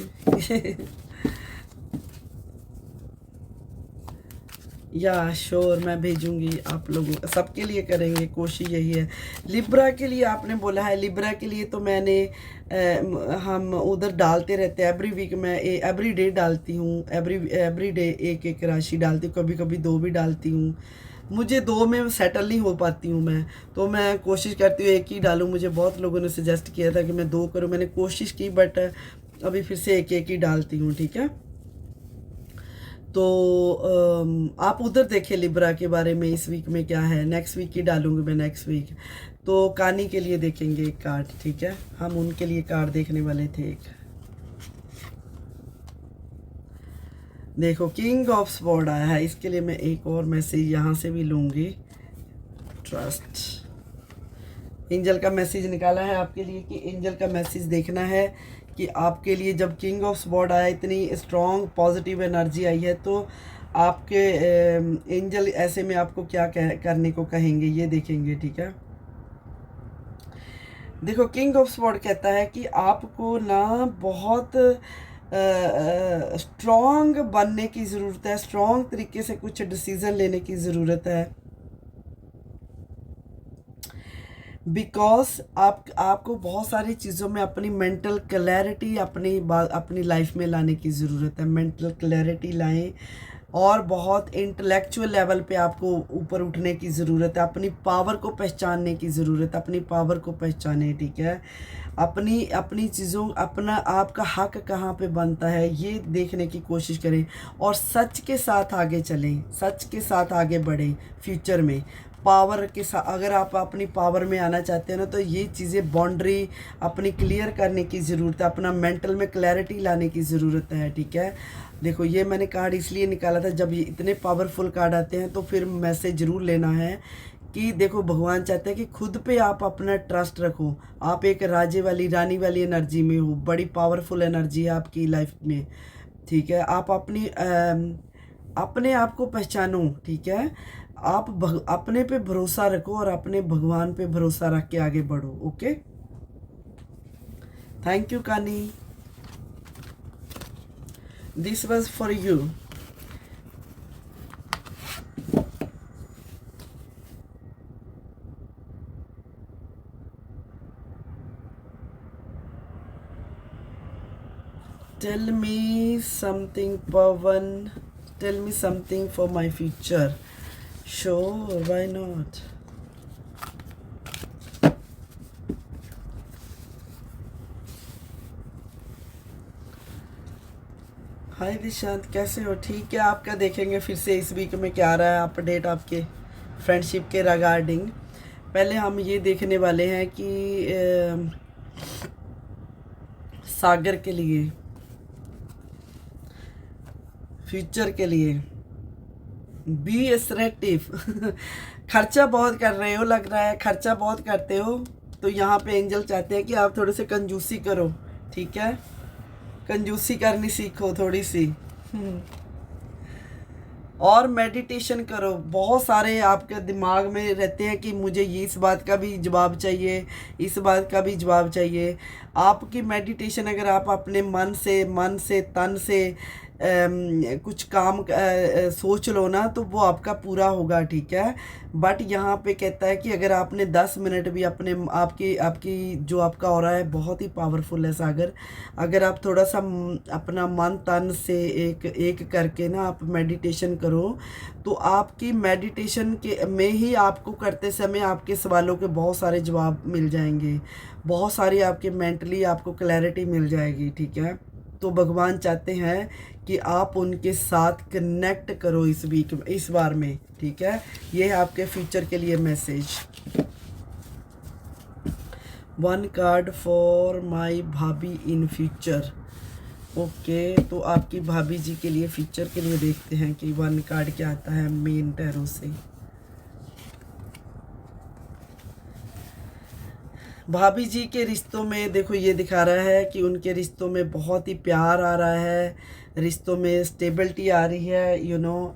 या श्योर मैं भेजूंगी, आप लोगों सबके लिए करेंगे, कोशिश यही है। लिब्रा के लिए आपने बोला है, लिब्रा के लिए तो मैंने हम उधर डालते रहते हैं एवरी वीक, मैं एवरी डे डालती हूँ, एवरी डे एक एक राशि डालती हूँ, कभी कभी 2 भी डालती हूँ। मुझे 2 में सेटल नहीं हो पाती हूँ मैं, तो मैं कोशिश करती हूँ एक ही डालूँ। मुझे बहुत लोगों ने सजेस्ट किया था कि मैं 2 करूँ, मैंने कोशिश की, बट अभी फिर से एक ही डालती हूँ, ठीक है। तो आप उधर देखिए लिब्रा के बारे में इस वीक में क्या है, नेक्स्ट वीक ही डालूंगी मैं, नेक्स्ट वीक। तो कानी के लिए देखेंगे एक कार्ड, ठीक है, हम उनके लिए कार्ड देखने वाले थे एक। देखो किंग ऑफ स्वॉर्ड आया है, इसके लिए मैं एक और मैसेज यहाँ से भी लूँगी। ट्रस्ट, एंजल का मैसेज निकाला है आपके लिए कि एंजल का मैसेज देखना है कि आपके लिए जब किंग ऑफ स्वॉर्ड आया, इतनी स्ट्रॉन्ग पॉजिटिव एनर्जी आई है, तो आपके एंजल ऐसे में आपको क्या करने को कहेंगे, ये देखेंगे, ठीक है। देखो किंग ऑफ स्वॉर्ड कहता है कि आपको ना बहुत स्ट्रॉन्ग बनने की ज़रूरत है, स्ट्रॉन्ग तरीके से कुछ डिसीज़न लेने की ज़रूरत है। बिकॉज आपको बहुत सारी चीज़ों में अपनी मेंटल क्लैरिटी अपनी लाइफ में लाने की ज़रूरत है। मेंटल क्लैरिटी लाएं और बहुत इंटेलेक्चुअल लेवल पे आपको ऊपर उठने की ज़रूरत है। अपनी पावर को पहचानने की ज़रूरत है, अपनी पावर को पहचाने, ठीक है। अपनी अपनी चीज़ों अपना आपका हक कहाँ पे बनता है ये देखने की कोशिश करें और सच के साथ आगे चलें, सच के साथ आगे बढ़ें फ्यूचर में। पावर के साथ अगर आप अपनी पावर में आना चाहते हैं ना, तो ये चीज़ें बाउंड्री अपनी क्लियर करने की ज़रूरत है, अपना मेंटल में क्लैरिटी लाने की ज़रूरत है, ठीक है। देखो ये मैंने कार्ड इसलिए निकाला था, जब ये इतने पावरफुल कार्ड आते हैं तो फिर मैसेज ज़रूर लेना है कि देखो भगवान चाहते हैं कि खुद पे आप अपना ट्रस्ट रखो। आप एक राजे वाली रानी वाली एनर्जी में हो, बड़ी पावरफुल एनर्जी है आपकी लाइफ में, ठीक है। आप अपने आप को पहचानो, ठीक है। आप अपने पे भरोसा रखो और अपने भगवान पे भरोसा रख के आगे बढ़ो। ओके, थैंक यू कानी, this was for you. Tell me something, Pavan. Tell me something for my future. Sure, why not? हाय दिशांत, कैसे हो? ठीक है, आपका देखेंगे फिर से इस वीक में क्या आ रहा है अपडेट आपके फ्रेंडशिप के रिगार्डिंग। पहले हम ये देखने वाले हैं कि सागर के लिए फ्यूचर के लिए बी एसरेटिव खर्चा बहुत कर रहे हो, लग रहा है खर्चा बहुत करते हो, तो यहाँ पे एंजल चाहते हैं कि आप थोड़े से कंजूसी करो, ठीक है। कंजूसी करनी सीखो थोड़ी सी और मेडिटेशन करो। बहुत सारे आपके दिमाग में रहते हैं कि मुझे ये इस बात का भी जवाब चाहिए, इस बात का भी जवाब चाहिए। आपकी मेडिटेशन अगर आप अपने मन से तन से कुछ काम सोच लो ना, तो वो आपका पूरा होगा, ठीक है। बट यहाँ पे कहता है कि अगर आपने 10 मिनट भी अपने आपकी जो आपका हो रहा है बहुत ही पावरफुल है सागर, अगर आप थोड़ा सा अपना मन तन से एक करके ना आप मेडिटेशन करो, तो आपकी मेडिटेशन के में ही आपको करते समय आपके सवालों के बहुत सारे जवाब मिल जाएंगे, बहुत सारी आपके मेंटली आपको क्लैरिटी मिल जाएगी, ठीक है। तो भगवान चाहते हैं कि आप उनके साथ कनेक्ट करो इस वीक इस बार में, ठीक है। ये है आपके फ्यूचर के लिए मैसेज। 1 कार्ड फॉर माय भाभी इन फ्यूचर। ओके, तो आपकी भाभी जी के लिए फ्यूचर के लिए देखते हैं कि 1 कार्ड क्या आता है मेन टैरो से। भाभी जी के रिश्तों में देखो ये दिखा रहा है कि उनके रिश्तों में बहुत ही प्यार आ रहा है, रिश्तों में स्टेबिलिटी आ रही है, यू नो।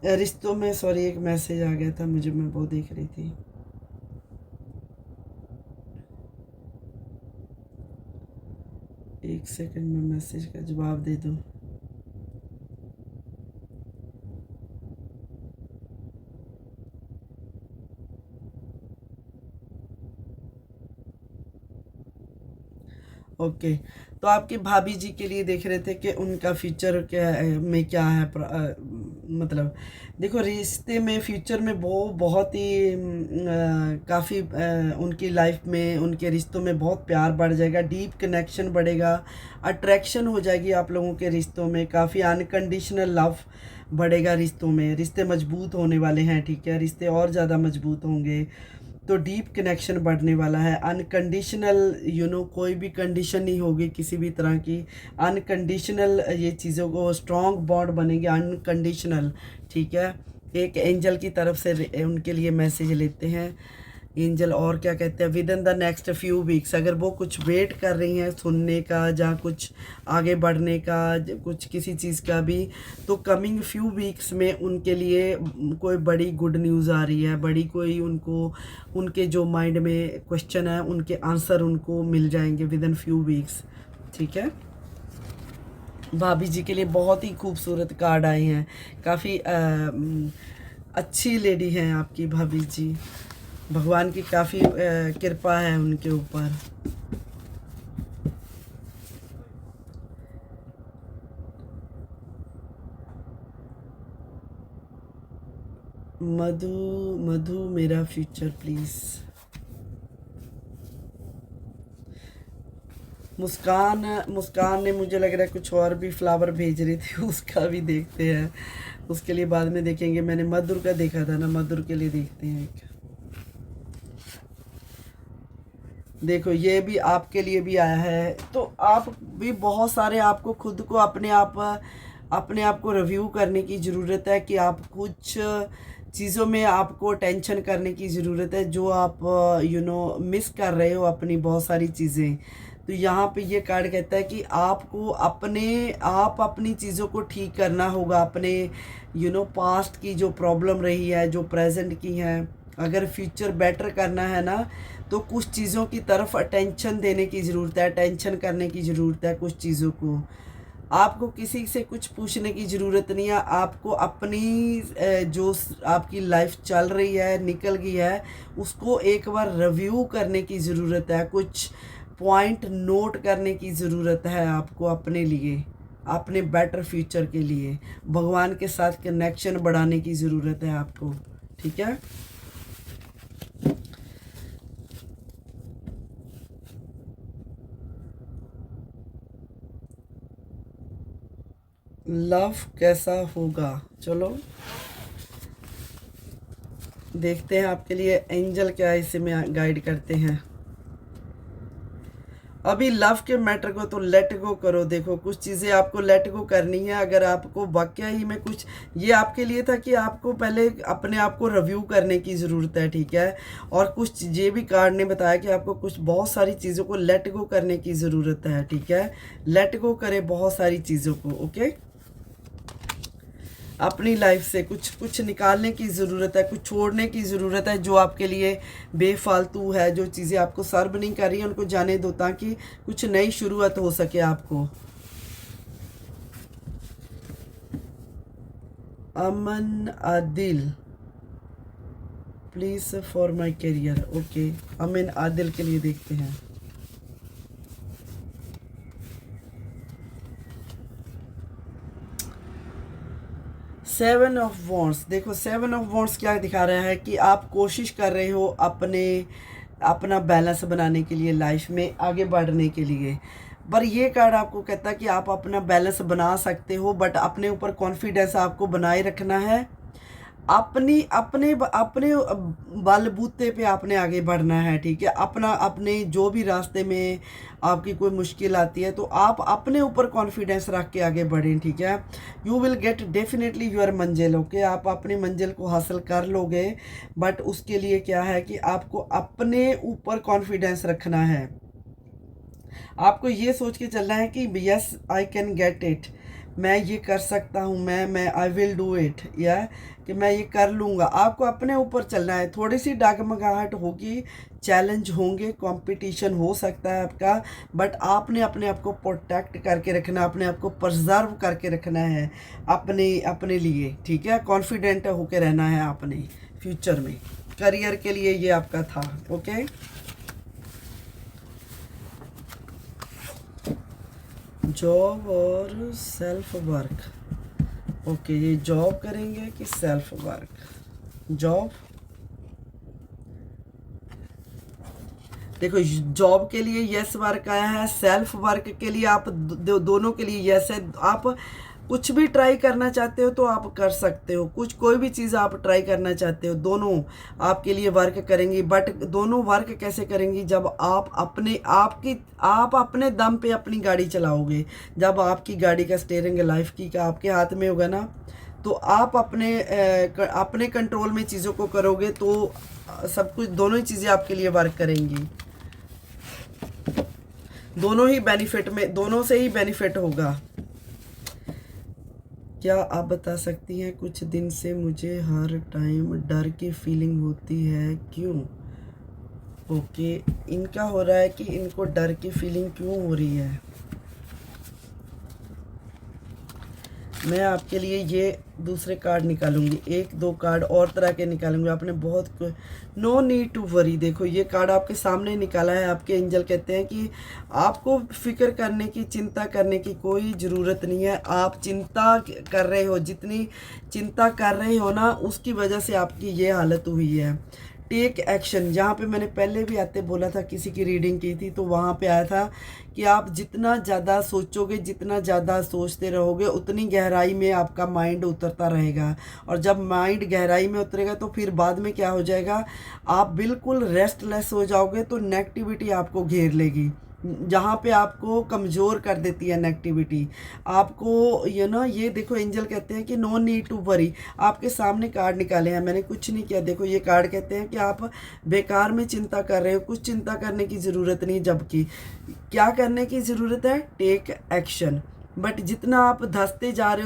रिश्तों में सॉरी एक मैसेज आ गया था मुझे, मैं वो देख रही थी। एक सेकंड में मैसेज का जवाब दे दूं। ओके, तो आपकी भाभी जी के लिए देख रहे थे कि उनका फ्यूचर में क्या है मतलब देखो रिश्ते में फ्यूचर में वो बहुत ही काफ़ी उनकी लाइफ में उनके रिश्तों में बहुत प्यार बढ़ जाएगा, डीप कनेक्शन बढ़ेगा, अट्रैक्शन हो जाएगी आप लोगों के रिश्तों में, काफ़ी अनकंडीशनल लव बढ़ेगा रिश्तों में, रिश्ते मजबूत होने वाले हैं, ठीक है। रिश्ते और ज़्यादा मजबूत होंगे, तो डीप कनेक्शन बढ़ने वाला है। अनकंडीशनल कोई भी कंडीशन नहीं होगी किसी भी तरह की, अनकंडीशनल ये चीज़ों को स्ट्रॉन्ग बॉन्ड बनेंगे अनकंडीशनल, ठीक है। एक एंजल की तरफ से उनके लिए मैसेज लेते हैं एंजल और क्या कहते हैं, with in the next few weeks, अगर वो कुछ वेट कर रही हैं सुनने का या कुछ आगे बढ़ने का, कुछ किसी चीज़ का भी, तो कमिंग फ्यू वीक्स में उनके लिए कोई बड़ी गुड न्यूज़ आ रही है, बड़ी कोई उनको, उनके जो माइंड में क्वेश्चन है उनके आंसर उनको मिल जाएंगे विद इन फ्यू वीक्स। ठीक है, भाभी जी के लिए बहुत ही खूबसूरत कार्ड आए हैं, काफ़ी अच्छी लेडी हैं आपकी भाभी जी, भगवान की काफ़ी कृपा है उनके ऊपर। मधु, मधु मेरा फ्यूचर प्लीज़। मुस्कान, मुस्कान ने मुझे लग रहा है कुछ और भी फ्लावर भेज रही थी, उसका भी देखते हैं, उसके लिए बाद में देखेंगे। मैंने मधुर का देखा था ना, मधुर के लिए देखते हैं। देखो ये भी आपके लिए भी आया है, तो आप भी बहुत सारे, आपको खुद को अपने आप को रिव्यू करने की ज़रूरत है कि आप कुछ चीज़ों में आपको टेंशन करने की ज़रूरत है, जो आप मिस कर रहे हो अपनी बहुत सारी चीज़ें। तो यहाँ पे ये कार्ड कहता है कि आपको अपनी चीज़ों को ठीक करना होगा, अपने पास्ट की जो प्रॉब्लम रही है, जो प्रेजेंट की है, अगर फ्यूचर बेटर करना है ना, तो कुछ चीज़ों की तरफ अटेंशन देने की ज़रूरत है, अटेंशन करने की ज़रूरत है कुछ चीज़ों को। आपको किसी से कुछ पूछने की ज़रूरत नहीं है, आपको अपनी जो आपकी लाइफ चल रही है, निकल गई है, उसको एक बार रिव्यू करने की ज़रूरत है, कुछ पॉइंट नोट करने की ज़रूरत है आपको अपने लिए, अपने बेटर फ्यूचर के लिए। भगवान के साथ कनेक्शन बढ़ाने की ज़रूरत है आपको। ठीक है, लव कैसा होगा, चलो देखते हैं आपके लिए एंजल क्या इसमें गाइड करते हैं। अभी लव के मैटर को तो लेट गो करो। देखो कुछ चीज़ें आपको लेट गो करनी है, अगर आपको वाकई ही में कुछ, ये आपके लिए था कि आपको पहले अपने आप को रिव्यू करने की ज़रूरत है। ठीक है, और कुछ ये भी कार्ड ने बताया कि आपको कुछ बहुत सारी चीज़ों को लेट गो करने की ज़रूरत है। ठीक है, लेट गो करे बहुत सारी चीज़ों को। ओके, अपनी लाइफ से कुछ निकालने की ज़रूरत है, कुछ छोड़ने की ज़रूरत है जो आपके लिए बेफालतू है, जो चीज़ें आपको सर्व नहीं कर रही हैं, उनको जाने दो ताकि कुछ नई शुरुआत हो सके आपको। Aman Adil please for my career. Okay, Aman Adil के लिए देखते हैं। सेवन ऑफ वॉन्ड्स, देखो सेवन ऑफ वॉन्ड्स क्या दिखा रहा है कि आप कोशिश कर रहे हो अपना बैलेंस बनाने के लिए, लाइफ में आगे बढ़ने के लिए। पर ये कार्ड आपको कहता है कि आप अपना बैलेंस बना सकते हो, बट अपने ऊपर कॉन्फिडेंस आपको बनाए रखना है, अपने अपने बलबूते पे आपने आगे बढ़ना है। ठीक है, अपने जो भी रास्ते में आपकी कोई मुश्किल आती है तो आप अपने ऊपर कॉन्फिडेंस रख के आगे बढ़ें। ठीक है, you will get definitely your मंजिल। ओके, आप अपनी मंजिल को हासिल कर लोगे, बट उसके लिए क्या है कि आपको अपने ऊपर कॉन्फिडेंस रखना है। आपको ये सोच के चलना है कि yes I can get it, मैं ये कर सकता हूँ, मैं आई विल डू इट, या कि मैं ये कर लूँगा। आपको अपने ऊपर चलना है। थोड़ी सी डगमगाहट होगी, चैलेंज होंगे, कंपटीशन हो सकता है आपका, बट आपने अपने आप को प्रोटेक्ट करके रखना, अपने आप को प्रिजर्व करके रखना है अपने लिए। ठीक है, कॉन्फिडेंट होके रहना है अपने फ्यूचर में। करियर के लिए ये आपका था। ओके, जॉब और सेल्फ वर्क। ओके, ये जॉब करेंगे कि सेल्फ वर्क? जॉब, देखो जॉब के लिए यस वर्क आया है, सेल्फ वर्क के लिए आप दोनों के लिए यस है। आप कुछ भी ट्राई करना चाहते हो तो आप कर सकते हो, कोई भी चीज़ आप ट्राई करना चाहते हो, दोनों आपके लिए वर्क करेंगी। बट दोनों वर्क कैसे करेंगी? जब आप अपने दम पे अपनी गाड़ी चलाओगे, जब आपकी गाड़ी का स्टीयरिंग लाइफ की का आपके हाथ में होगा ना, तो आप अपने कंट्रोल में चीज़ों को करोगे तो सब कुछ, दोनों ही चीज़ें आपके लिए वर्क करेंगी, दोनों ही बेनिफिट में, दोनों से ही बेनिफिट होगा। क्या आप बता सकती हैं, कुछ दिन से मुझे हर टाइम डर की फीलिंग होती है, क्यों? ओके, इनका हो रहा है कि इनको डर की फीलिंग क्यों हो रही है। मैं आपके लिए ये दूसरे कार्ड निकालूंगी, एक दो कार्ड और तरह के निकालूंगी। आपने बहुत नो नीड टू वरी, देखो ये कार्ड आपके सामने निकाला है। आपके एंजल कहते हैं कि आपको फिक्र करने की, चिंता करने की कोई ज़रूरत नहीं है। आप चिंता कर रहे हो, जितनी चिंता कर रहे हो ना, उसकी वजह से आपकी ये हालत हुई है। टेक एक्शन, जहाँ पे मैंने पहले भी आते बोला था, किसी की रीडिंग की थी तो वहाँ पे आया था कि आप जितना ज़्यादा सोचोगे, जितना ज़्यादा सोचते रहोगे, उतनी गहराई में आपका माइंड उतरता रहेगा। और जब माइंड गहराई में उतरेगा तो फिर बाद में क्या हो जाएगा, आप बिल्कुल रेस्टलेस हो जाओगे। तो नेगेटिविटी आपको घेर लेगी, जहाँ पे आपको कमज़ोर कर देती है नेगेटिविटी आपको। ये देखो एंजल कहते हैं कि नो नीड टू वरी। आपके सामने कार्ड निकाले हैं, मैंने कुछ नहीं किया। देखो ये कार्ड कहते हैं कि आप बेकार में चिंता कर रहे हो, कुछ चिंता करने की ज़रूरत नहीं। जबकि क्या करने की ज़रूरत है, टेक एक्शन। बट जितना आप धंसते जा रहे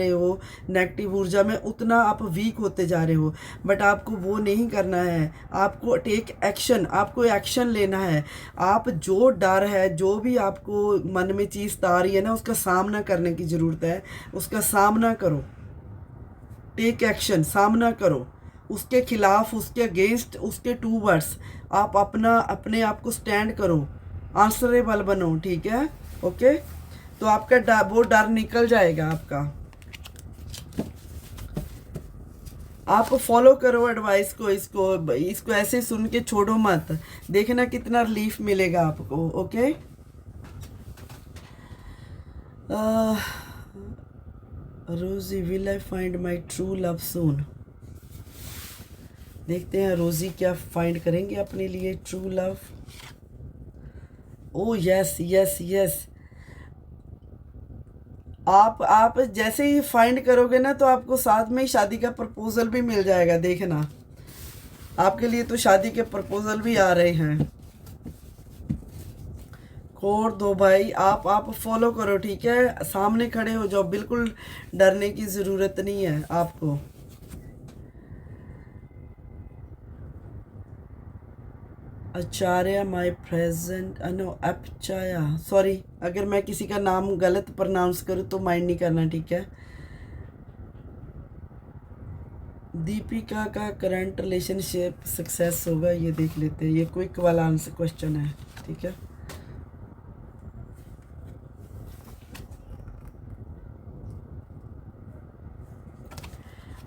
हो नेगेटिव ऊर्जा में, उतना आप वीक होते जा रहे हो। बट आपको वो नहीं करना है, आपको टेक एक्शन, आपको एक्शन लेना है। आप जो डर है, जो भी आपको मन में चीज़ आ रही है ना, उसका सामना करने की ज़रूरत है। उसका सामना करो, टेक एक्शन, सामना करो उसके खिलाफ, उसके अगेंस्ट, उसके टूवर्ड्स। आप अपने आप को स्टैंड करो, आंसरेबल बनो, ठीक है? ओके, तो आपका वो डर निकल जाएगा आपका। आप फॉलो करो एडवाइस को, इसको ऐसे सुन के छोड़ो मत। देखना कितना रिलीफ मिलेगा आपको। Okay, Rosie, will I find my true love soon. देखते हैं रोजी क्या फाइंड करेंगे अपने लिए true love. Oh yes yes yes, आप जैसे ही फाइंड करोगे ना, तो आपको साथ में ही शादी का प्रपोजल भी मिल जाएगा। देखना, आपके लिए तो शादी के प्रपोजल भी आ रहे हैं। खोर दो भाई, आप फॉलो करो, ठीक है? सामने खड़े हो जाओ, बिल्कुल डरने की ज़रूरत नहीं है आपको। आचार्य माई प्रेजेंट, नो अपचाया, सॉरी अगर मैं किसी का नाम गलत प्रोनाउंस करूँ तो माइंड नहीं करना, ठीक है? दीपिका का करंट रिलेशनशिप सक्सेस होगा, ये देख लेते हैं। ये क्विक वाला आंसर क्वेश्चन है, ठीक है?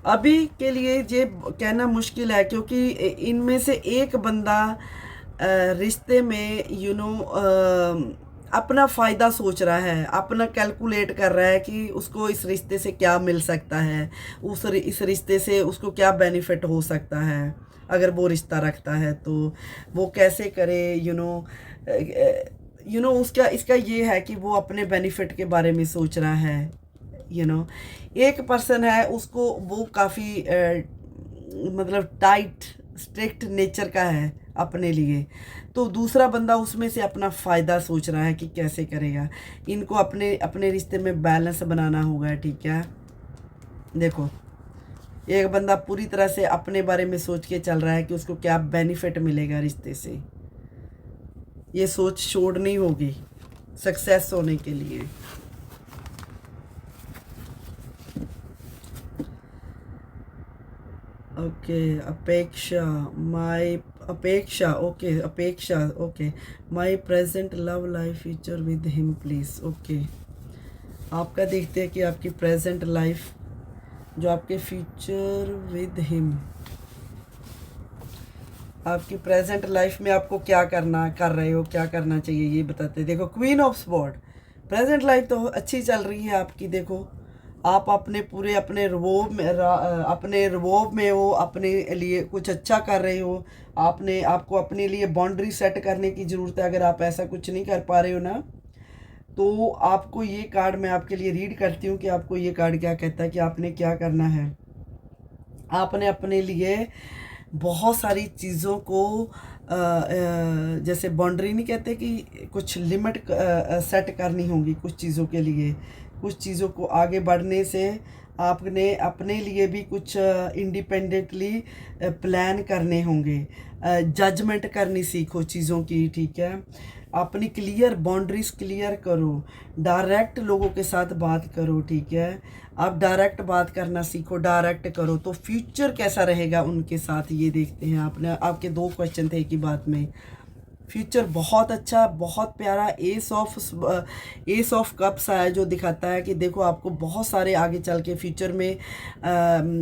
अभी के लिए ये कहना मुश्किल है, क्योंकि इनमें से एक बंदा रिश्ते में अपना फ़ायदा सोच रहा है, अपना कैलकुलेट कर रहा है कि उसको इस रिश्ते से क्या मिल सकता है, इस रिश्ते से उसको क्या बेनिफिट हो सकता है। अगर वो रिश्ता रखता है तो वो कैसे करे, उसका इसका ये है कि वो अपने बेनिफिट के बारे में सोच रहा है। एक पर्सन है, उसको वो काफ़ी मतलब टाइट स्ट्रिक्ट नेचर का है अपने लिए। तो दूसरा बंदा उसमें से अपना फ़ायदा सोच रहा है कि कैसे करेगा। इनको अपने रिश्ते में बैलेंस बनाना होगा, ठीक है? देखो, एक बंदा पूरी तरह से अपने बारे में सोच के चल रहा है कि उसको क्या बेनिफिट मिलेगा रिश्ते से। ये सोच छोड़नी होगी सक्सेस होने के लिए। ओके, अपेक्षा my present love life future with him please. Okay, आपका देखते हैं कि आपकी प्रेजेंट लाइफ, जो आपके फ्यूचर विद हिम, आपकी प्रेजेंट लाइफ में आपको क्या कर रहे हो, क्या करना चाहिए, ये बताते। देखो queen of sword, present life तो अच्छी चल रही है आपकी। देखो आप अपने रिवॉल्व में हो, अपने लिए कुछ अच्छा कर रहे हो। आपको अपने लिए बाउंड्री सेट करने की ज़रूरत है। अगर आप ऐसा कुछ नहीं कर पा रहे हो ना, तो आपको ये कार्ड मैं आपके लिए रीड करती हूँ कि आपको ये कार्ड क्या कहता है कि आपने क्या करना है। आपने अपने लिए बहुत सारी चीज़ों को जैसे बाउंड्री नहीं कहते कि कुछ लिमिट सेट करनी होगी कुछ चीज़ों के लिए। कुछ चीज़ों को आगे बढ़ने से आपने अपने लिए भी कुछ इंडिपेंडेंटली प्लान करने होंगे। जजमेंट करनी सीखो चीज़ों की, ठीक है। अपनी क्लियर बाउंड्रीज क्लियर करो, डायरेक्ट लोगों के साथ बात करो, ठीक है। आप डायरेक्ट बात करना सीखो, डायरेक्ट करो तो फ्यूचर कैसा रहेगा उनके साथ ये देखते हैं। आपने आपके 2 क्वेश्चन थे एक ही बात में। फ्यूचर बहुत अच्छा, बहुत प्यारा। एस ऑफ कप्स आया जो दिखाता है कि देखो आपको बहुत सारे आगे चल के फ्यूचर में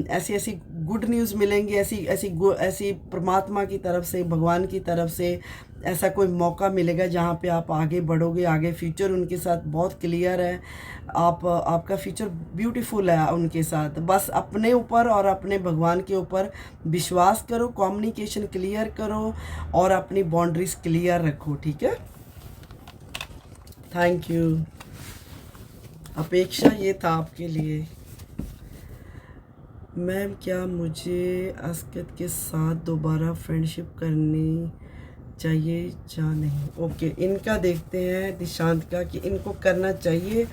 ऐसी ऐसी गुड न्यूज़ मिलेंगी, ऐसी परमात्मा की तरफ से, भगवान की तरफ से ऐसा कोई मौका मिलेगा जहाँ पे आप आगे बढ़ोगे। आगे फ्यूचर उनके साथ बहुत क्लियर है। आपका फ्यूचर ब्यूटीफुल है उनके साथ। बस अपने ऊपर और अपने भगवान के ऊपर विश्वास करो, कम्युनिकेशन क्लियर करो और अपनी बाउंड्रीज क्लियर रखो, ठीक है। Thank you. अपेक्षा ये था आपके लिए। मैम क्या मुझे अस्कत के साथ दोबारा फ्रेंडशिप करनी चाहिए या नहीं? ओके, इनका देखते हैं दिशांत का कि इनको करना चाहिए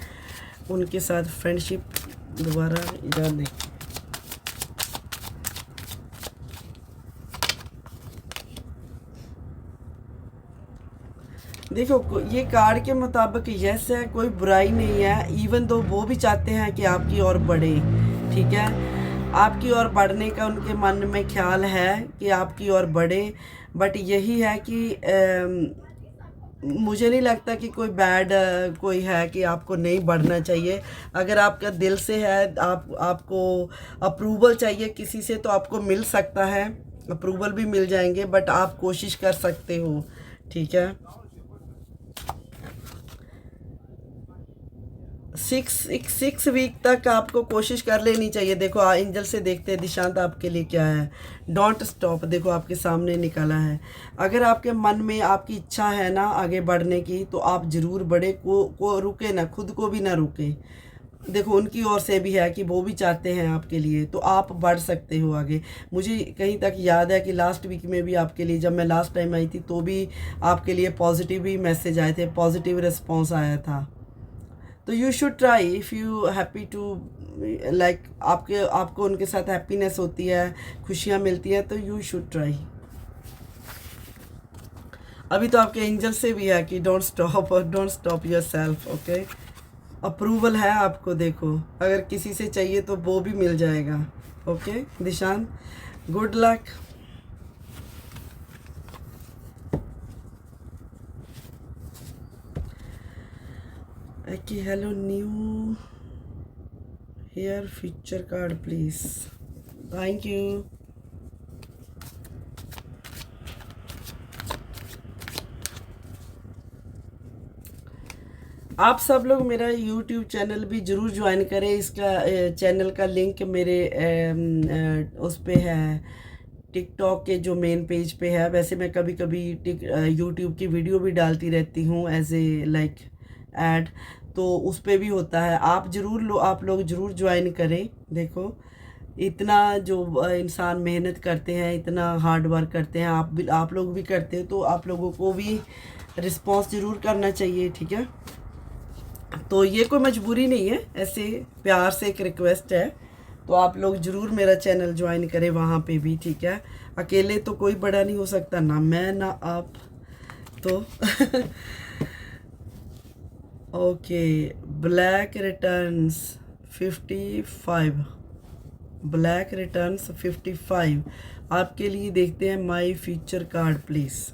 उनके साथ फ्रेंडशिप दोबारा या नहीं। देखो ये कार्ड के मुताबिक यस है, कोई बुराई नहीं है। इवन दो वो भी चाहते हैं कि आपकी ओर बढ़े, ठीक है। आपकी ओर बढ़ने का उनके मन में ख्याल है कि आपकी ओर बढ़े, बट यही है कि मुझे नहीं लगता कि कोई बैड कोई है कि आपको नहीं बढ़ना चाहिए। अगर आपका दिल से है, आपको अप्रूवल चाहिए किसी से तो आपको मिल सकता है, अप्रूवल भी मिल जाएंगे, बट आप कोशिश कर सकते हो, ठीक है। 6 वीक तक आपको कोशिश कर लेनी चाहिए। देखो एंजल से देखते हैं दिशांत आपके लिए क्या है। डोंट स्टॉप, देखो आपके सामने निकाला है। अगर आपके मन में आपकी इच्छा है ना आगे बढ़ने की तो आप ज़रूर बढ़े, को रुके ना, खुद को भी ना रुके। देखो उनकी ओर से भी है कि वो भी चाहते हैं आपके लिए, तो आप बढ़ सकते हो आगे। मुझे कहीं तक याद है कि लास्ट वीक में भी आपके लिए, जब मैं लास्ट टाइम आई थी तो भी आपके लिए पॉजिटिव ही मैसेज आए थे, पॉजिटिव रिस्पॉन्स आया था। तो you should try if you happy to like आपको उनके साथ हैप्पीनेस होती है, खुशियाँ मिलती है, तो यू शुड ट्राई। अभी तो आपके एंजल से भी है कि don't stop your self, okay. Approval है आपको, देखो अगर किसी से चाहिए तो वो भी मिल जाएगा, okay. Dishant good luck. Hello new hair feature card please, thank you. आप सब लोग मेरा यूट्यूब चैनल भी ज़रूर ज्वाइन करें। इसका चैनल का लिंक मेरे उस पे है, टिकटॉक के जो मेन पेज पे है। वैसे मैं कभी कभी यूट्यूब की वीडियो भी डालती रहती हूँ एज ए लाइक ऐड, तो उस पे भी होता है। आप लोग ज़रूर ज्वाइन करें। देखो इतना जो इंसान मेहनत करते हैं, इतना हार्ड वर्क करते हैं, आप लोग भी करते हो, तो आप लोगों को भी रिस्पॉन्स ज़रूर करना चाहिए, ठीक है। तो ये कोई मजबूरी नहीं है, ऐसे प्यार से एक रिक्वेस्ट है। तो आप लोग ज़रूर मेरा चैनल ज्वाइन करें वहाँ पे भी, ठीक है। अकेले तो कोई बड़ा नहीं हो सकता, ना मैं ना आप, तो okay. Black returns 55, black returns 55 आपके लिए। देखते हैं my future card please.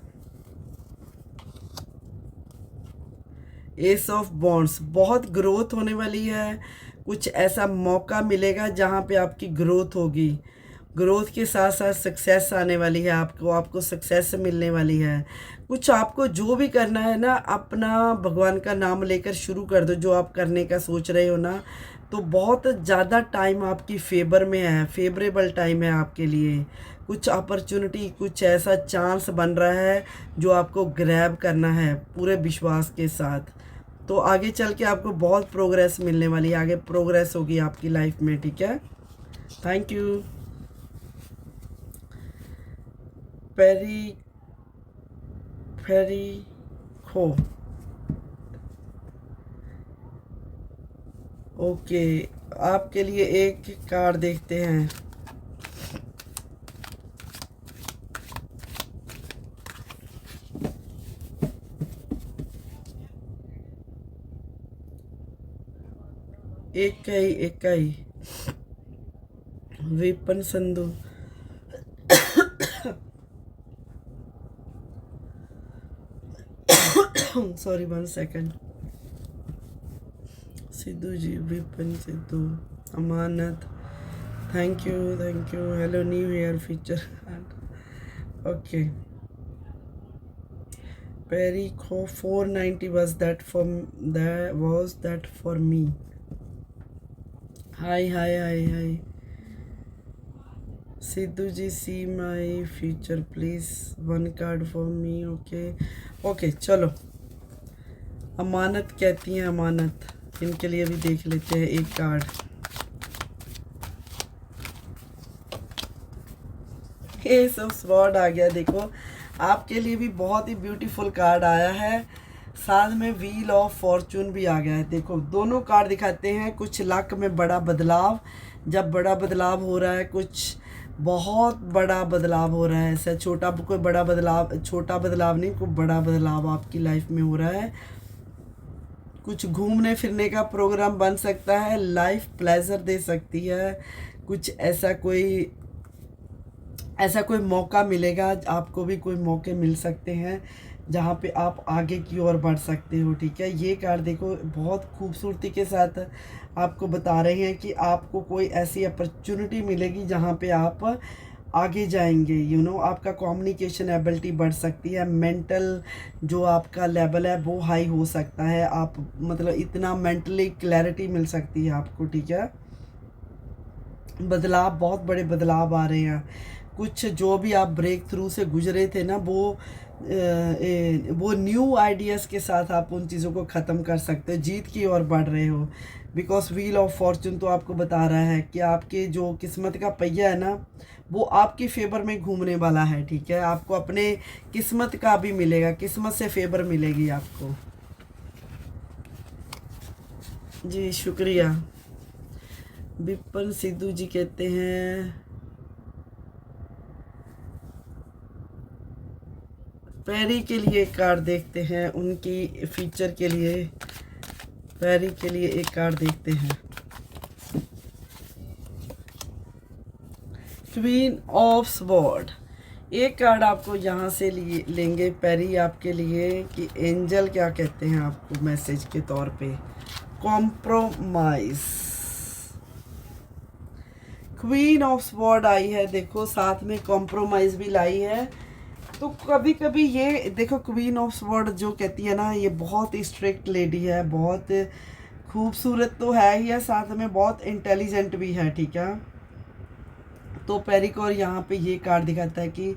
S of bonds, बहुत ग्रोथ होने वाली है। कुछ ऐसा मौका मिलेगा जहाँ पे आपकी ग्रोथ होगी। ग्रोथ के साथ साथ सक्सेस आने वाली है, आपको सक्सेस मिलने वाली है। कुछ आपको जो भी करना है ना, अपना भगवान का नाम लेकर शुरू कर दो। जो आप करने का सोच रहे हो ना, तो बहुत ज़्यादा टाइम आपकी फेवर में है, फेवरेबल टाइम है आपके लिए। कुछ अपॉर्चुनिटी, कुछ ऐसा चांस बन रहा है जो आपको ग्रैब करना है पूरे विश्वास के साथ। तो आगे चल के आपको बहुत प्रोग्रेस मिलने वाली है, आगे प्रोग्रेस होगी आपकी लाइफ में, ठीक है। Thank you. पेरी फेरी खो, ओके, आपके लिए एक कार्ड देखते हैं। एक ही Vipan Sandhu, sorry 1 second. Sidhu ji, Vipan Sidhu, Amanat, thank you hello new year feature, okay. Perry खो 490 was that for me? Hi. Sidhu ji, see my future please 1 card for me, okay चलो। अमानत कहती हैं, अमानत, इनके लिए भी देख लेते हैं एक कार्ड। ये सब स्वॉर्ड आ गया, देखो आपके लिए भी बहुत ही ब्यूटीफुल कार्ड आया है, साथ में व्हील ऑफ फॉर्चून भी आ गया है। देखो दोनों कार्ड दिखाते हैं कुछ लक में बड़ा बदलाव, जब बड़ा बदलाव हो रहा है, कुछ बहुत बड़ा बदलाव हो रहा है, ऐसा छोटा कोई बड़ा बदलाव, छोटा बदलाव नहीं, कोई बड़ा बदलाव आपकी लाइफ में हो रहा है। कुछ घूमने फिरने का प्रोग्राम बन सकता है, लाइफ प्लेजर दे सकती है, कुछ ऐसा कोई मौका मिलेगा, आपको भी कोई मौके मिल सकते हैं जहाँ पे आप आगे की ओर बढ़ सकते हो, ठीक है। ये कार्ड देखो बहुत खूबसूरती के साथ आपको बता रहे हैं कि आपको कोई ऐसी अपॉर्चुनिटी मिलेगी जहाँ पे आप आगे जाएंगे, आपका कम्युनिकेशन एबिलिटी बढ़ सकती है, मेंटल जो आपका लेवल है वो हाई हो सकता है, आप मतलब इतना मेंटली क्लैरिटी मिल सकती है आपको, ठीक है। बदलाव, बहुत बड़े बदलाव आ रहे हैं, कुछ जो भी आप ब्रेक थ्रू से गुजरे थे ना, वो न्यू आइडियाज़ के साथ आप उन चीज़ों को ख़त्म कर सकते हो, जीत की ओर बढ़ रहे हो, बिकॉज व्हील ऑफ फॉर्चून तो आपको बता रहा है कि आपके जो किस्मत का पहिया है ना, वो आपके फेवर में घूमने वाला है, ठीक है। आपको अपने किस्मत का भी मिलेगा, किस्मत से फेवर मिलेगी आपको। जी शुक्रिया। विपन सिद्धू जी कहते हैं पैरी के लिए कार्ड देखते हैं, उनकी फीचर के लिए पैरी के लिए एक कार्ड देखते हैं। क्वीन ऑफ स्वॉर्ड, एक कार्ड आपको यहाँ से लेंगे पैरी आपके लिए कि एंजल क्या कहते हैं आपको मैसेज के तौर पे। कॉम्प्रोमाइज, क्वीन ऑफ स्वॉर्ड आई है, देखो साथ में कॉम्प्रोमाइज भी लाई है। तो कभी कभी ये देखो क्वीन ऑफ स्वॉर्ड जो कहती है ना, ये बहुत स्ट्रिक्ट लेडी है, बहुत खूबसूरत तो है ही है, साथ में बहुत इंटेलिजेंट भी है, ठीक है। तो पेरिकोर यहाँ पे ये कार्ड दिखाता है कि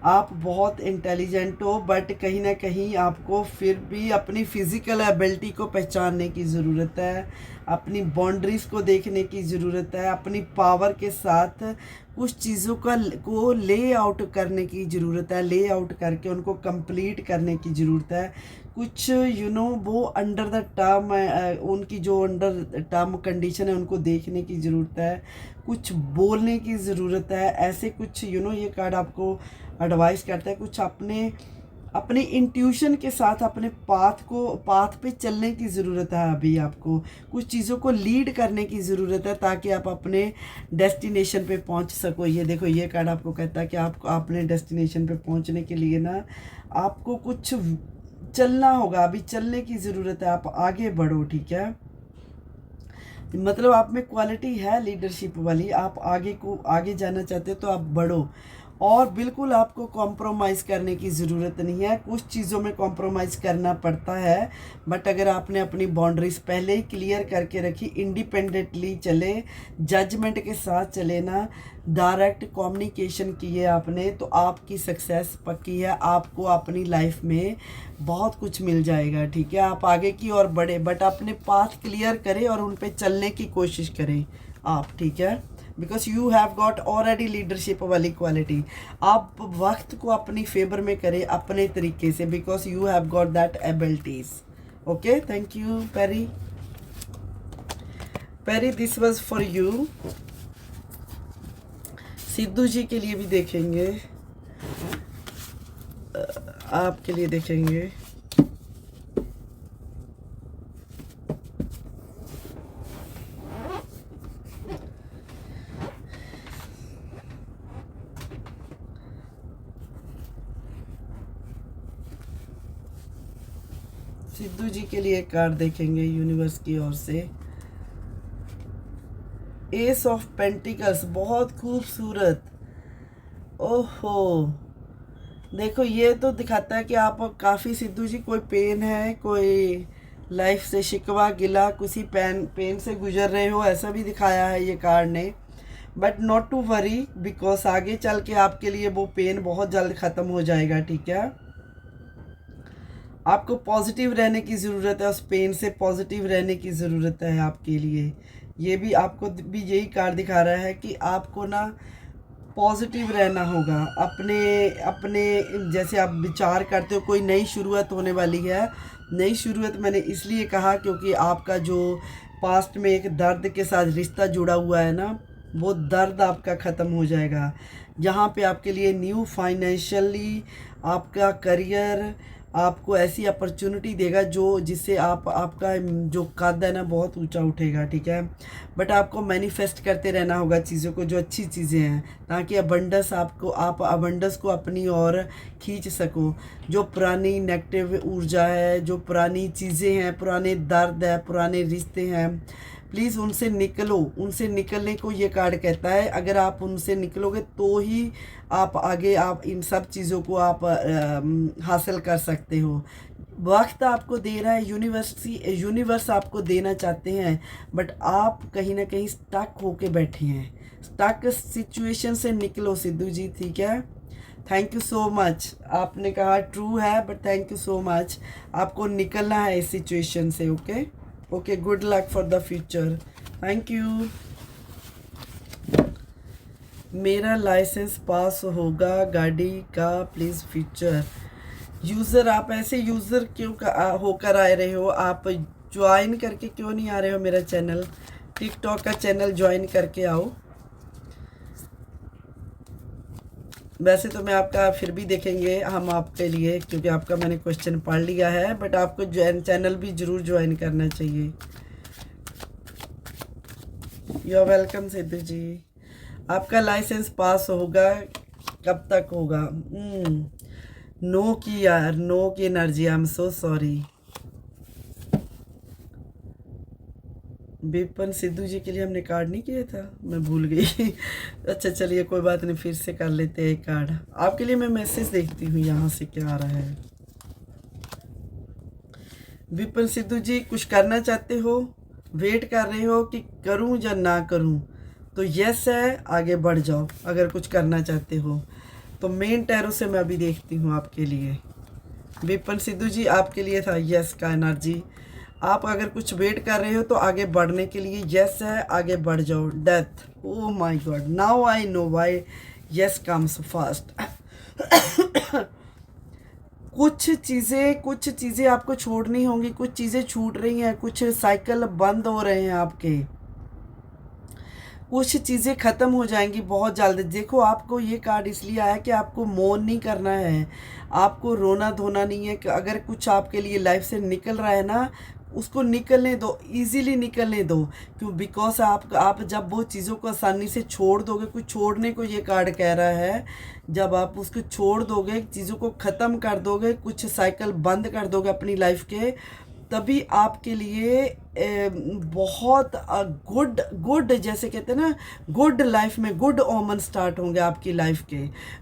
आप बहुत इंटेलिजेंट हो, बट कहीं ना कहीं आपको फिर भी अपनी फिज़िकल एबिलिटी को पहचानने की ज़रूरत है, अपनी बाउंड्रीज़ को देखने की ज़रूरत है, अपनी पावर के साथ कुछ चीज़ों को ले आउट करने की ज़रूरत है, ले आउट करके उनको कंप्लीट करने की ज़रूरत है। कुछ वो अंडर द टर्म, उनकी जो अंडर टर्म कंडीशन है उनको देखने की ज़रूरत है, कुछ बोलने की ज़रूरत है, ऐसे कुछ ये कार्ड आपको एडवाइस करता है, कुछ अपने इंट्यूशन के साथ अपने पाथ पे चलने की ज़रूरत है। अभी आपको कुछ चीज़ों को लीड करने की ज़रूरत है ताकि आप अपने डेस्टिनेशन पे पहुंच सको। ये देखो ये कार्ड आपको कहता है कि आपको अपने डेस्टिनेशन पे पहुंचने के लिए ना आपको कुछ चलना होगा, अभी चलने की ज़रूरत है, आप आगे बढ़ो, ठीक है। मतलब आप में क्वालिटी है लीडरशिप वाली, आप आगे जाना चाहते हो तो आप बढ़ो। और बिल्कुल आपको कॉम्प्रोमाइज़ करने की ज़रूरत नहीं है। कुछ चीज़ों में कॉम्प्रोमाइज़ करना पड़ता है, बट अगर आपने अपनी बाउंड्रीज पहले ही क्लियर करके रखी, इंडिपेंडेंटली चले, जजमेंट के साथ चले ना, डायरेक्ट कम्युनिकेशन किए आपने, तो आपकी सक्सेस पक्की है। आपको अपनी लाइफ में बहुत कुछ मिल जाएगा, ठीक है। आप आगे की ओर बढ़े, बट अपने पाथ क्लियर करें और उन पे चलने की कोशिश करें आप, ठीक है। Because you have got already leadership वाली क्वालिटी। आप वक्त को अपनी फेवर में करें अपने तरीके से, because you have got that abilities. Okay, thank you Perry. Perry, this was for you. Sidhu ji के लिए भी देखेंगे, आपके लिए देखेंगे। सिद्धू जी के लिए कार्ड देखेंगे यूनिवर्स की ओर से। एस ऑफ पेंटिकल्स, बहुत खूबसूरत। ओहो, देखो ये तो दिखाता है कि आप काफ़ी, सिद्धू जी, कोई पेन है, कोई लाइफ से शिकवा गिला, किसी पेन से गुजर रहे हो, ऐसा भी दिखाया है ये कार्ड ने। But not to worry, because आगे चल के आपके लिए वो पेन बहुत जल्द ख़त्म हो जाएगा, ठीक है। आपको पॉजिटिव रहने की ज़रूरत है, उस पेन से पॉजिटिव रहने की ज़रूरत है आपके लिए। ये भी आपको भी यही कार्ड दिखा रहा है कि आपको ना पॉजिटिव रहना होगा। अपने जैसे आप विचार करते हो कोई नई शुरुआत होने वाली है। नई शुरुआत मैंने इसलिए कहा क्योंकि आपका जो पास्ट में एक दर्द के साथ रिश्ता जुड़ा हुआ है ना, वो दर्द आपका ख़त्म हो जाएगा। जहाँ पे आपके लिए न्यू फाइनेंशियली आपका करियर आपको ऐसी अपॉर्चुनिटी देगा जिससे आपका जो कद है ना बहुत ऊंचा उठेगा, ठीक है। बट आपको मैनिफेस्ट करते रहना होगा चीज़ों को, जो अच्छी चीज़ें हैं, ताकि आप अबंडस को अपनी ओर खींच सको। जो पुरानी नेगेटिव ऊर्जा है, जो पुरानी चीज़ें हैं, पुराने दर्द है, पुराने रिश्ते हैं, प्लीज़ उनसे निकलो। उनसे निकलने को ये कार्ड कहता है। अगर आप उनसे निकलोगे तो ही आप आगे आप इन सब चीज़ों को आप हासिल कर सकते हो। वक्त आपको दे रहा है यूनिवर्स आपको देना चाहते हैं, बट आप कहीं ना कहीं स्टक होके बैठे हैं। स्टक सिचुएशन से निकलो सिद्धू जी, ठीक है। Thank you so much. आपने कहा ट्रू है, but thank you so much. आपको निकलना है इस सिचुएशन से। Okay okay, good luck for the future. Thank you. मेरा लाइसेंस पास होगा गाड़ी का, प्लीज़ फ्यूचर। यूज़र, आप ऐसे यूज़र क्यों होकर आ रहे हो? आप ज्वाइन करके क्यों नहीं आ रहे हो मेरा चैनल? टिकटॉक का चैनल ज्वाइन करके आओ। वैसे तो मैं आपका फिर भी देखेंगे हम आपके लिए, क्योंकि आपका मैंने क्वेश्चन पढ़ लिया है, बट आपको चैनल भी ज़रूर ज्वाइन करना चाहिए। यू आर वेलकम सिद्धू जी। आपका लाइसेंस पास होगा, कब तक होगा? नो की यार, नो की energy, I am so sorry. Vipin Sidhu ji के लिए हमने कार्ड नहीं किया था, मैं भूल गई। अच्छा चलिए कोई बात नहीं, फिर से कर लेते हैं कार्ड आपके लिए। मैं मैसेज देखती हूँ यहाँ से क्या आ रहा है। विपिन सिद्धू जी, कुछ करना चाहते हो, वेट कर रहे हो कि करूँ या ना करूँ? तो यस है, आगे बढ़ जाओ। अगर कुछ करना चाहते हो तो मेन टैरो से मैं अभी देखती हूँ आपके लिए। विपिन सिद्धू जी, आपके लिए था यस का एनर्जी। आप अगर कुछ वेट कर रहे हो तो आगे बढ़ने के लिए यस है, आगे बढ़ जाओ। Death, oh my God, now I know why yes comes first. कुछ चीज़ें आपको छोड़नी होंगी, कुछ चीज़ें छूट रही हैं, कुछ साइकिल बंद हो रहे हैं आपके, कुछ चीज़ें ख़त्म हो जाएंगी बहुत जल्द। देखो, आपको ये कार्ड इसलिए आया कि आपको मौन नहीं करना है, आपको रोना धोना नहीं है। कि अगर कुछ आपके लिए लाइफ से निकल रहा है ना, उसको निकलने दो, इजीली निकलने दो। क्यों? बिकॉज आप जब वो चीज़ों को आसानी से छोड़ दोगे, कुछ छोड़ने को ये कार्ड कह रहा है, जब आप उसको छोड़ दोगे, चीज़ों को ख़त्म कर दोगे, कुछ साइकिल बंद कर दोगे अपनी लाइफ के, तभी आपके लिए बहुत गुड जैसे कहते हैं ना, गुड लाइफ में गुड ओमन स्टार्ट होंगे आपकी लाइफ के,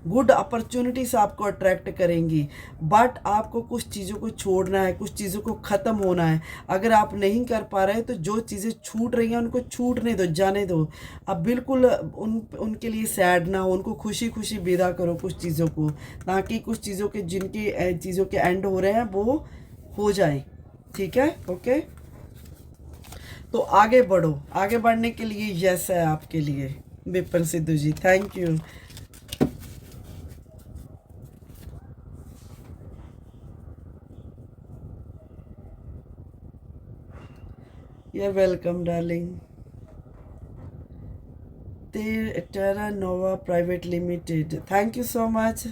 गुड अपॉर्चुनिटीज आपको अट्रैक्ट करेंगी। बट आपको कुछ चीज़ों को छोड़ना है, कुछ चीज़ों को ख़त्म होना है। अगर आप नहीं कर पा रहे तो जो चीज़ें छूट रही हैं उनको छूटने दो, जाने दो। अब बिल्कुल उनके लिए सैड ना हो, उनको खुशी खुशी विदा करो कुछ चीज़ों को, ताकि कुछ चीज़ों के जिनकी चीज़ों के एंड हो रहे हैं वो हो जाए। ठीक है, ओके। तो आगे बढ़ो, आगे बढ़ने के लिए यस है आपके लिए Vipin Sidhu ji, thank you. You are welcome darling. Terra Nova private limited, thank you so much.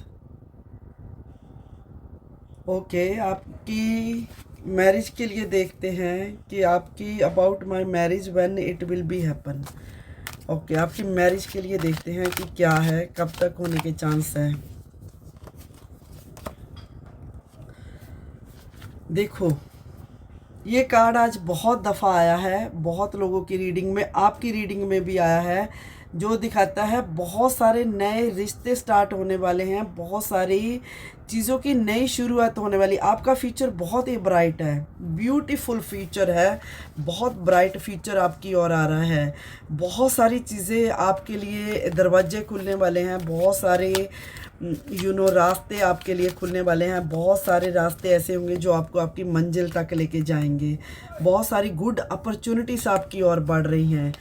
Okay, आपकी मैरिज के लिए देखते हैं कि आपकी about my marriage when it will be happen. Okay, आपकी मैरिज के लिए देखते हैं कि क्या है, कब तक होने के चांस है। देखो, ये कार्ड आज बहुत दफ़ा आया है, बहुत लोगों की रीडिंग में, आपकी रीडिंग में भी आया है, जो दिखाता है बहुत सारे नए रिश्ते स्टार्ट होने वाले हैं, बहुत सारी चीज़ों की नई शुरुआत होने वाली। आपका फ्यूचर बहुत ही ब्राइट है, ब्यूटीफुल फ्यूचर है, बहुत ब्राइट फ्यूचर आपकी ओर आ रहा है। बहुत सारी चीज़ें आपके लिए, दरवाजे खुलने वाले हैं, बहुत सारे रास्ते आपके लिए खुलने वाले हैं। बहुत सारे रास्ते ऐसे होंगे जो आपको आपकी मंजिल तक लेके जाएंगे। बहुत सारी गुड अपॉर्चुनिटीज़ आपकी ओर बढ़ रही हैं।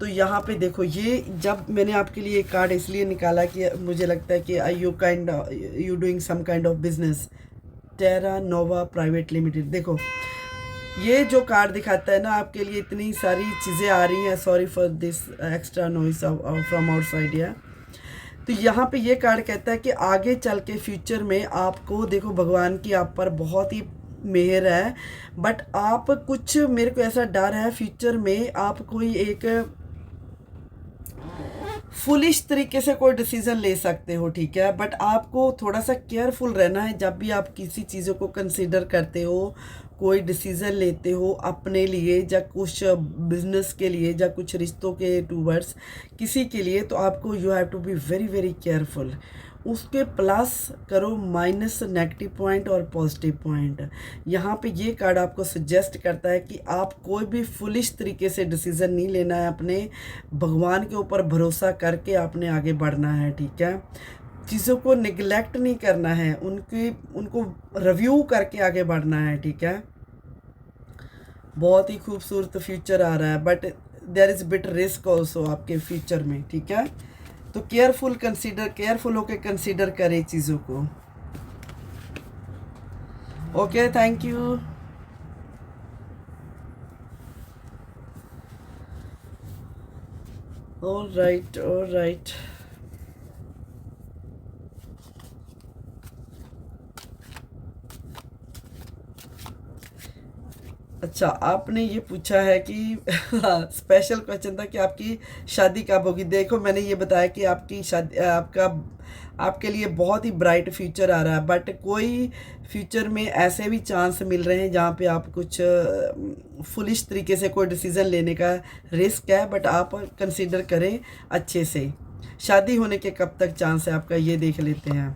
तो यहाँ पे देखो, ये जब मैंने आपके लिए एक कार्ड इसलिए निकाला कि मुझे लगता है कि you doing some kind of business. Terra Nova private limited, देखो ये जो कार्ड दिखाता है ना, आपके लिए इतनी सारी चीज़ें आ रही हैं। Sorry for this extra noise from outside या। तो यहाँ पे ये कार्ड कहता है कि आगे चल के फ्यूचर में आपको, देखो भगवान की आप पर बहुत ही मेहर है, बट आप कुछ, मेरे को ऐसा डर है फ्यूचर में आप कोई एक फुलिश तरीके से कोई डिसीजन ले सकते हो, ठीक है। बट आपको थोड़ा सा केयरफुल रहना है जब भी आप किसी चीज़ों को कंसीडर करते हो, कोई डिसीज़न लेते हो अपने लिए या कुछ बिजनेस के लिए या कुछ रिश्तों के टूवर्ड्स किसी के लिए, तो आपको you have to be very very careful. उसके प्लस करो माइनस नेगेटिव पॉइंट और पॉजिटिव पॉइंट। यहाँ पे ये कार्ड आपको सजेस्ट करता है कि आप कोई भी फुलिश तरीके से डिसीज़न नहीं लेना है, अपने भगवान के ऊपर भरोसा करके आपने आगे बढ़ना है, ठीक है। चीज़ों को निगलेक्ट नहीं करना है, उनको रिव्यू करके आगे बढ़ना है, ठीक है। बहुत ही खूबसूरत फ्यूचर आ रहा है, but there is bit risk also आपके फ्यूचर में, ठीक है। तो केयरफुल होके कंसीडर करें चीज़ों को। Okay, thank you. All right, all right. अच्छा, आपने ये पूछा है कि स्पेशल क्वेश्चन था कि आपकी शादी कब होगी। देखो, मैंने ये बताया कि आपकी शादी, आपके लिए बहुत ही ब्राइट फ्यूचर आ रहा है, बट कोई फ्यूचर में ऐसे भी चांस मिल रहे हैं जहाँ पे आप कुछ फुलिश तरीके से कोई डिसीज़न लेने का रिस्क है, बट आप कंसीडर करें अच्छे से। शादी होने के कब तक चांस है आपका, ये देख लेते हैं।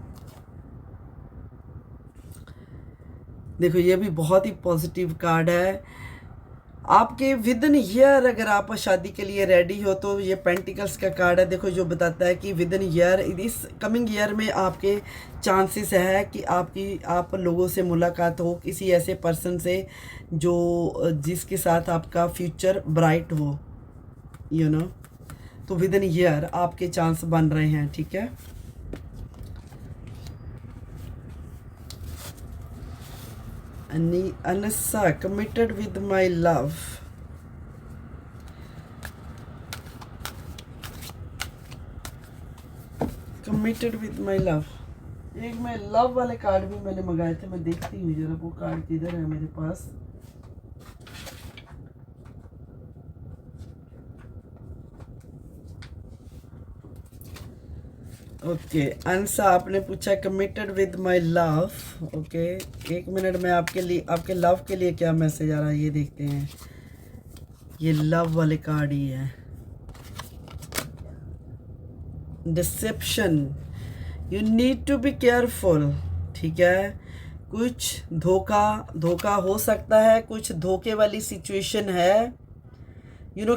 देखो, ये भी बहुत ही पॉजिटिव कार्ड है। आपके विद इन ईयर अगर आप शादी के लिए रेडी हो तो ये पेंटिकल्स का कार्ड है, देखो, जो बताता है कि विद इन ईयर, इस कमिंग ईयर में आपके चांसेस है कि आप लोगों से मुलाकात हो, किसी ऐसे पर्सन से जो जिसके साथ आपका फ्यूचर ब्राइट हो, तो विद इन ईयर आपके चांस बन रहे हैं, ठीक है। Anissa, committed with my love. Committed with my love. एक मैं लव वाले कार्ड भी मैंने मंगाए थे, मैं देखती हूँ जरा वो कार्ड किधर है मेरे पास। ओके अंसा आपने पूछा committed with my love. Okay 1 minute में आपके लिए, आपके लव के लिए क्या मैसेज आ रहा है ये देखते हैं। ये लव वाले कार्ड ही है। Deception, you need to be careful. ठीक है, कुछ धोखा हो सकता है, कुछ धोखे वाली सिचुएशन है।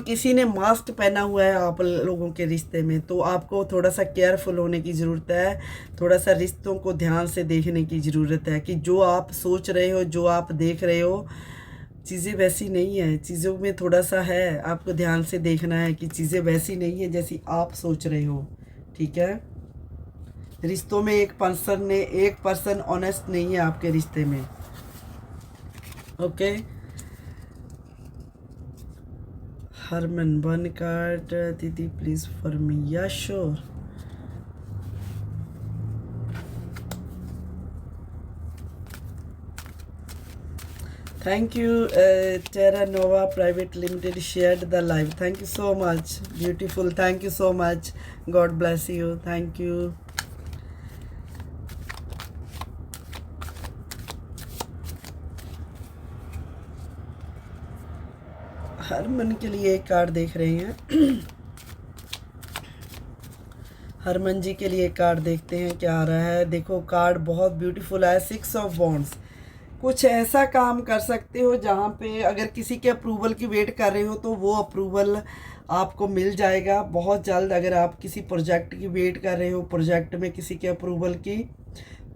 किसी ने मास्क पहना हुआ है आप लोगों के रिश्ते में, तो आपको थोड़ा सा केयरफुल होने की ज़रूरत है। थोड़ा सा रिश्तों को ध्यान से देखने की ज़रूरत है कि जो आप सोच रहे हो, जो आप देख रहे हो, चीज़ें वैसी नहीं है। चीज़ों में थोड़ा सा है, आपको ध्यान से देखना है कि चीज़ें वैसी नहीं है जैसी आप सोच रहे हो। ठीक है, रिश्तों में एक पर्सन ऑनेस्ट नहीं है आपके रिश्ते में। ओके हरमन 1 कार्ड दीदी please for me. Yeah sure. Thank you Terra Nova private limited shared the live. Thank you so much beautiful, thank you so much, God bless you, thank you. Harman के लिए एक कार्ड देख रहे हैं। हरमन जी के लिए एक कार्ड देखते हैं क्या आ रहा है। देखो कार्ड बहुत ब्यूटीफुल है, 6 ऑफ वॉन्ड्स। कुछ ऐसा काम कर सकते हो जहाँ पे अगर किसी के अप्रूवल की वेट कर रहे हो तो वो अप्रूवल आपको मिल जाएगा बहुत जल्द। अगर आप किसी प्रोजेक्ट की वेट कर रहे हो, प्रोजेक्ट में किसी के अप्रूवल की,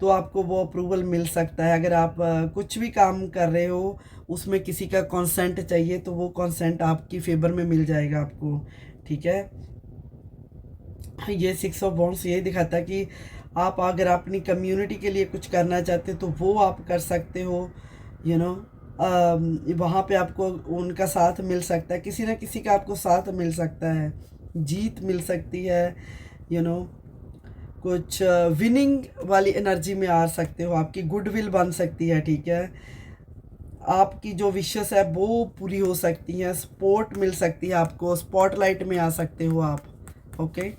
तो आपको वो अप्रूवल मिल सकता है। अगर आप कुछ भी काम कर रहे हो उसमें किसी का कंसेंट चाहिए तो वो कंसेंट आपकी फेवर में मिल जाएगा आपको। ठीक है, ये 6 ऑफ वॉन्ड्स ये दिखाता है कि आप अगर अपनी कम्युनिटी के लिए कुछ करना चाहते हो तो वो आप कर सकते हो। वहाँ पे आपको उनका साथ मिल सकता है, किसी ना किसी का आपको साथ मिल सकता है, जीत मिल सकती है। कुछ विनिंग वाली एनर्जी में आ सकते हो, आपकी गुडविल बन सकती है। ठीक है, आपकी जो विशेस है वो पूरी हो सकती हैं, सपोर्ट मिल सकती है आपको, स्पॉटलाइट में आ सकते हो आप। Okay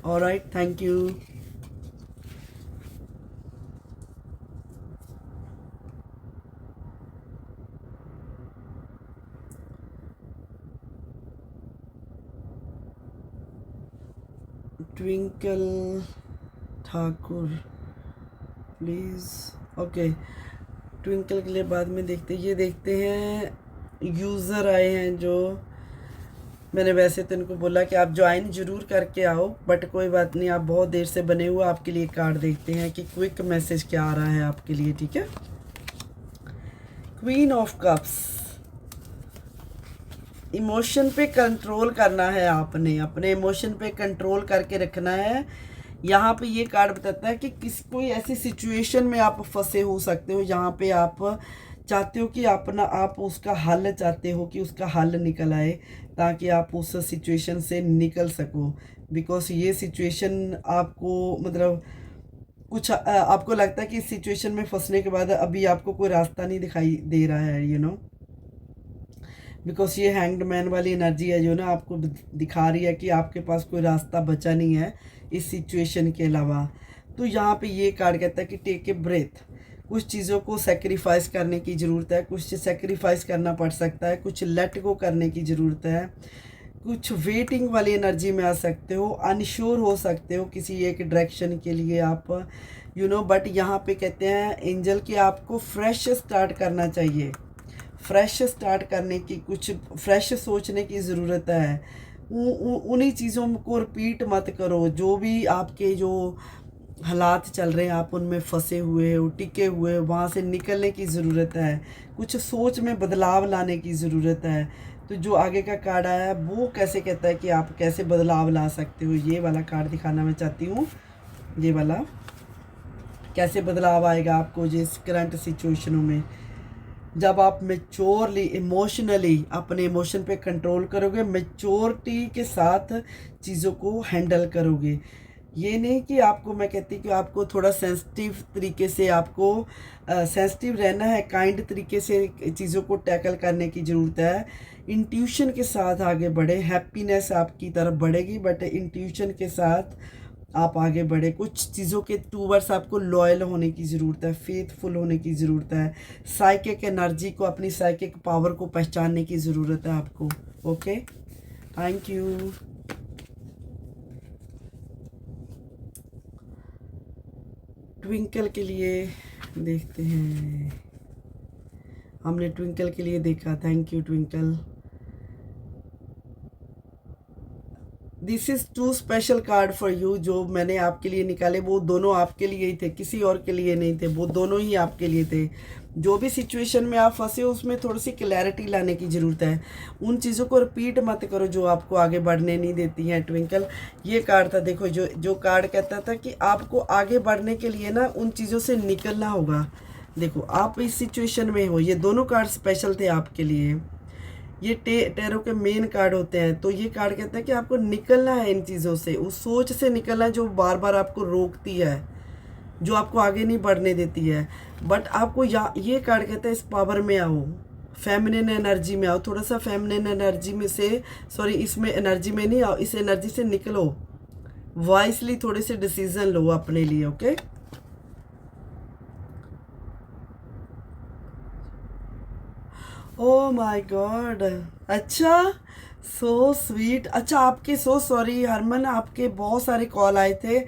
alright, thank you. Twinkle Thakur please. Okay twinkle के लिए बाद में देखते हैं। ये देखते हैं यूज़र आए हैं जो मैंने वैसे तो इनको बोला कि आप ज्वाइन जरूर करके आओ, बट कोई बात नहीं, आप बहुत देर से बने हुए। आपके लिए कार्ड देखते हैं कि क्विक मैसेज क्या आ रहा है आपके लिए। ठीक है, क्वीन ऑफ कप्स, इमोशन पे कंट्रोल करना है आपने, अपने इमोशन पे कंट्रोल करके रखना है। यहाँ पे ये कार्ड बताता है कि कोई ऐसी सिचुएशन में आप फंसे हो सकते हो जहाँ पे आप चाहते हो कि आप उसका हल चाहते हो कि उसका हल निकल आए, ताकि आप उस सिचुएशन से निकल सको। बिकॉज ये सिचुएशन आपको मतलब कुछ आपको लगता है कि इस सिचुएशन में फंसने के बाद अभी आपको कोई रास्ता नहीं दिखाई दे रहा है। बिकॉज ये हैंग्ड मैन वाली एनर्जी है जो ना आपको दिखा रही है कि आपके पास कोई रास्ता बचा नहीं है इस सिचुएशन के अलावा। तो यहाँ पे ये कार्ड कहता है कि टेक ए ब्रेथ, कुछ चीज़ों को सेक्रीफाइस करने की ज़रूरत है, कुछ सेक्रीफाइस करना पड़ सकता है, कुछ लेट गो करने की ज़रूरत है, कुछ वेटिंग वाली एनर्जी में आ सकते हो, अनश्योर हो सकते हो किसी एक डायरेक्शन के लिए आप बट यहाँ पे कहते हैं एंजल कि आपको फ्रेश स्टार्ट करना चाहिए। फ्रेश स्टार्ट करने की, कुछ फ्रेश सोचने की ज़रूरत है। उन्हीं चीज़ों को रिपीट मत करो, जो भी आपके जो हालात चल रहे हैं आप उनमें फंसे हुए हो, टिके हुए, वहाँ से निकलने की ज़रूरत है, कुछ सोच में बदलाव लाने की ज़रूरत है। तो जो आगे का कार्ड आया है वो कैसे कहता है कि आप कैसे बदलाव ला सकते हो, ये वाला कार्ड दिखाना मैं चाहती हूँ। ये वाला कैसे बदलाव आएगा आपको जिस करंट सिचुएशनों में, जब आप मेच्योरली इमोशनली अपने इमोशन पे कंट्रोल करोगे, मेच्योरिटी के साथ चीज़ों को हैंडल करोगे। ये नहीं कि आपको, मैं कहती कि आपको थोड़ा सेंसिटिव तरीके से आपको सेंसिटिव रहना है, काइंड तरीके से चीज़ों को टैकल करने की ज़रूरत है। इंट्यूशन के साथ आगे बढ़े, हैप्पीनेस आपकी तरफ बढ़ेगी, बट इंट्यूशन के साथ आप आगे बढ़े। कुछ चीज़ों के टूवर्ड्स आपको लॉयल होने की ज़रूरत है, फेथफुल होने की ज़रूरत है, साइकिक एनर्जी को, अपनी साइकिक पावर को पहचानने की ज़रूरत है आपको। Okay, thank you. ट्विंकल के लिए देखते हैं, हमने ट्विंकल के लिए देखा। Thank you Twinkle. This is too special card for you. जो मैंने आपके लिए निकाले वो दोनों आपके लिए ही थे, किसी और के लिए नहीं थे, वो दोनों ही आपके लिए थे। जो भी सिचुएशन में आप फंसे हो उसमें थोड़ी सी क्लैरिटी लाने की ज़रूरत है। उन चीज़ों को रिपीट मत करो जो आपको आगे बढ़ने नहीं देती हैं ट्विंकल। ये कार्ड था, देखो जो कार्ड कहता था कि आपको आगे बढ़ने के लिए ना उन चीज़ों से निकलना होगा। देखो आप इस सिचुएशन में हो, ये दोनों कार्ड स्पेशल थे आपके लिए। ये टैरो के मेन कार्ड होते हैं। तो ये कार्ड कहता है कि आपको निकलना है इन चीज़ों से, उस सोच से निकलना है जो बार बार आपको रोकती है, जो आपको आगे नहीं बढ़ने देती है। बट आपको ये कार्ड कहता है इस पावर में आओ, फेमिनिन एनर्जी में आओ, थोड़ा सा फेमिनिन एनर्जी में से, सॉरी इसमें एनर्जी में नहीं आओ, इस एनर्जी से निकलो, वाइसली थोड़े से डिसीजन लो अपने लिए। ओके, ओ माय गॉड, अच्छा, सो स्वीट। अच्छा, आपके सो सॉरी हरमन, आपके बहुत सारे कॉल आए थे।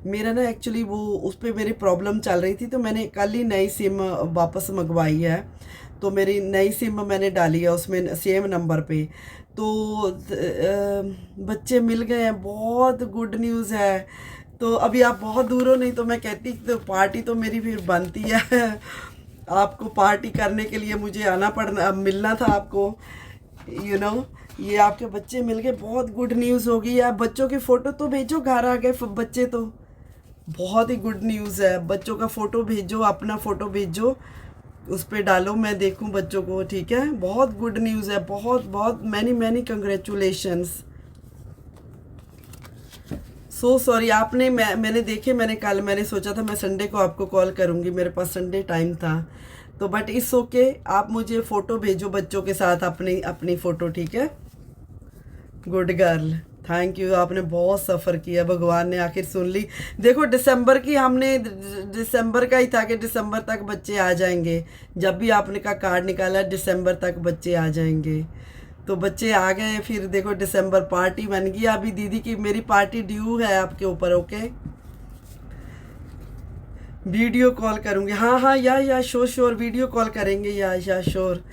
मेरा ना एक्चुअली वो उस पर मेरी प्रॉब्लम चल रही थी, तो मैंने कल ही नई सिम वापस मंगवाई है। तो मेरी नई सिम मैंने डाली है उसमें सेम नंबर पे। तो बच्चे मिल गए हैं, बहुत गुड न्यूज़ है। तो अभी आप बहुत दूर हो, नहीं तो मैं कहती तो पार्टी तो मेरी फिर बनती है। आपको पार्टी करने के लिए मुझे आना पड़ना, मिलना था आपको, यू नो। ये आपके बच्चे मिल गए, बहुत गुड न्यूज़ होगी। आप बच्चों की फ़ोटो तो भेजो, घर आ गए बच्चे तो बहुत ही गुड न्यूज़ है। बच्चों का फ़ोटो भेजो, अपना फ़ोटो भेजो, उस पर डालो, मैं देखूं बच्चों को, ठीक है। बहुत गुड न्यूज़ है, बहुत बहुत many many congratulations. So sorry आपने मैंने देखे, मैंने सोचा था मैं संडे को आपको कॉल करूंगी, मेरे पास संडे टाइम था। तो बट इट्स ओके, आप मुझे फ़ोटो भेजो बच्चों के साथ, अपनी अपनी फ़ोटो, ठीक है। Good girl, thank you. आपने बहुत सफ़र किया, भगवान ने आखिर सुन ली। देखो दिसंबर की हमने, दिसंबर का ही था कि दिसंबर तक बच्चे आ जाएंगे। जब भी आपने का कार्ड निकाला दिसंबर तक बच्चे आ जाएंगे, तो बच्चे आ गए। फिर देखो दिसंबर पार्टी बन गई। अभी दीदी की मेरी पार्टी ड्यू है आपके ऊपर। ओके, वीडियो कॉल करूँगी। हाँ हाँ, या श्योर श्योर वीडियो कॉल करेंगे, या श्योर।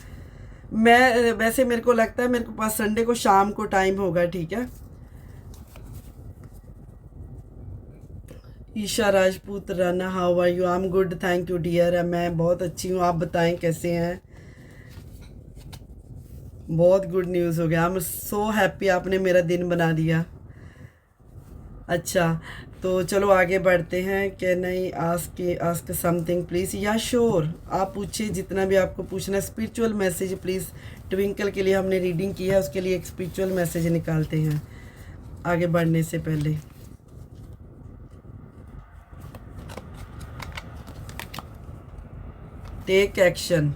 मैं वैसे मेरे को लगता है मेरे को पास संडे को शाम को टाइम होगा, ठीक है। Isha Rajput Rana, how are you? I am good, thank you dear. मैं बहुत अच्छी हूँ, आप बताएं कैसे हैं? बहुत गुड न्यूज़ हो गया, आई एम सो हैप्पी, आपने मेरा दिन बना दिया। अच्छा, तो चलो आगे बढ़ते हैं। Can I ask something please? या श्योर, आप पूछिए जितना भी आपको पूछना है। Spiritual message please. ट्विंकल के लिए हमने रीडिंग की है, उसके लिए एक स्पिरिचुअल मैसेज निकालते हैं आगे बढ़ने से पहले। टेक एक्शन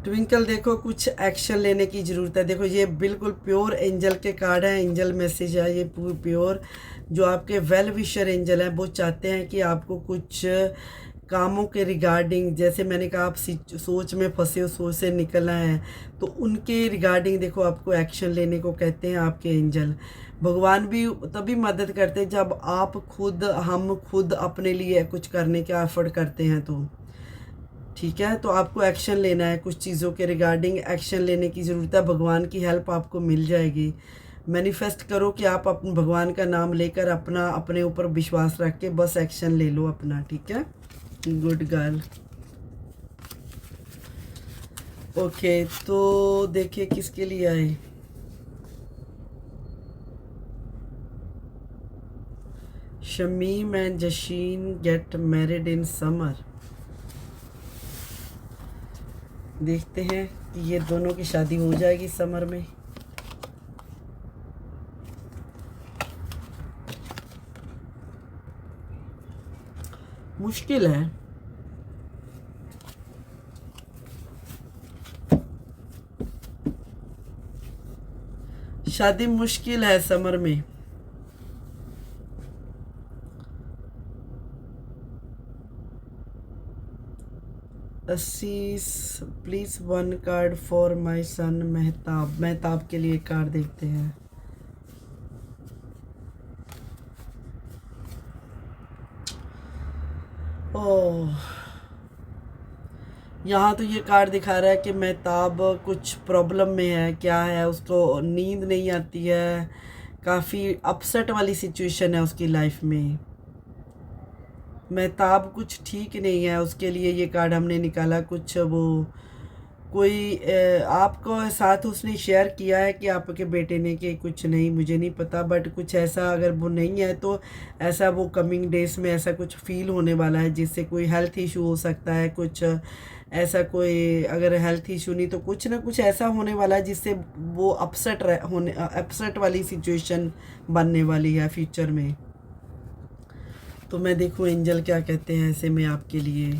ट्विंकल, देखो कुछ एक्शन लेने की ज़रूरत है। देखो ये बिल्कुल प्योर एंजल के कार्ड है, एंजल मैसेज है ये प्योर। जो आपके वेल विशर एंजल हैं वो चाहते हैं कि आपको कुछ कामों के रिगार्डिंग, जैसे मैंने कहा आप सोच में फंसे हो, सोच से निकलना है, तो उनके रिगार्डिंग देखो आपको एक्शन लेने को कहते हैं आपके एंजल। भगवान भी तभी मदद करते हैं जब हम खुद अपने लिए कुछ करने का एफर्ट करते हैं। तो ठीक है, तो आपको एक्शन लेना है, कुछ चीज़ों के रिगार्डिंग एक्शन लेने की ज़रूरत है। भगवान की हेल्प आपको मिल जाएगी। मैनिफेस्ट करो कि आप अपने भगवान का नाम लेकर अपने ऊपर विश्वास रख के बस एक्शन ले लो अपना, ठीक है। Good girl. ओके, तो देखिए किसके लिए आए। Shamim and Jasheen get married in summer. देखते हैं कि ये दोनों की शादी हो जाएगी समर में। मुश्किल है, शादी मुश्किल है समर में। अस्सी, please one card for my son Mehtab. Mehtab के लिए कार्ड देखते हैं। ओह, यहाँ तो ये कार्ड दिखा रहा है कि मेहताब कुछ प्रॉब्लम में है। क्या है, उसको नींद नहीं आती है, काफ़ी अपसेट वाली सिचुएशन है उसकी लाइफ में। मेहताब कुछ ठीक नहीं है, उसके लिए ये कार्ड हमने निकाला। कुछ वो कोई आपको साथ उसने शेयर किया है कि आपके बेटे ने, कि कुछ नहीं, मुझे नहीं पता, बट कुछ ऐसा अगर वो नहीं है तो ऐसा वो कमिंग डेज में ऐसा कुछ फील होने वाला है, जिससे कोई हेल्थ इशू हो सकता है। कुछ ऐसा कोई, अगर हेल्थ इशू नहीं तो कुछ ना कुछ ऐसा होने वाला है जिससे वो अपसेट वाली सिचुएशन बनने वाली है फ्यूचर में। तो मैं देखूँ एंजल क्या कहते हैं ऐसे में आपके लिए,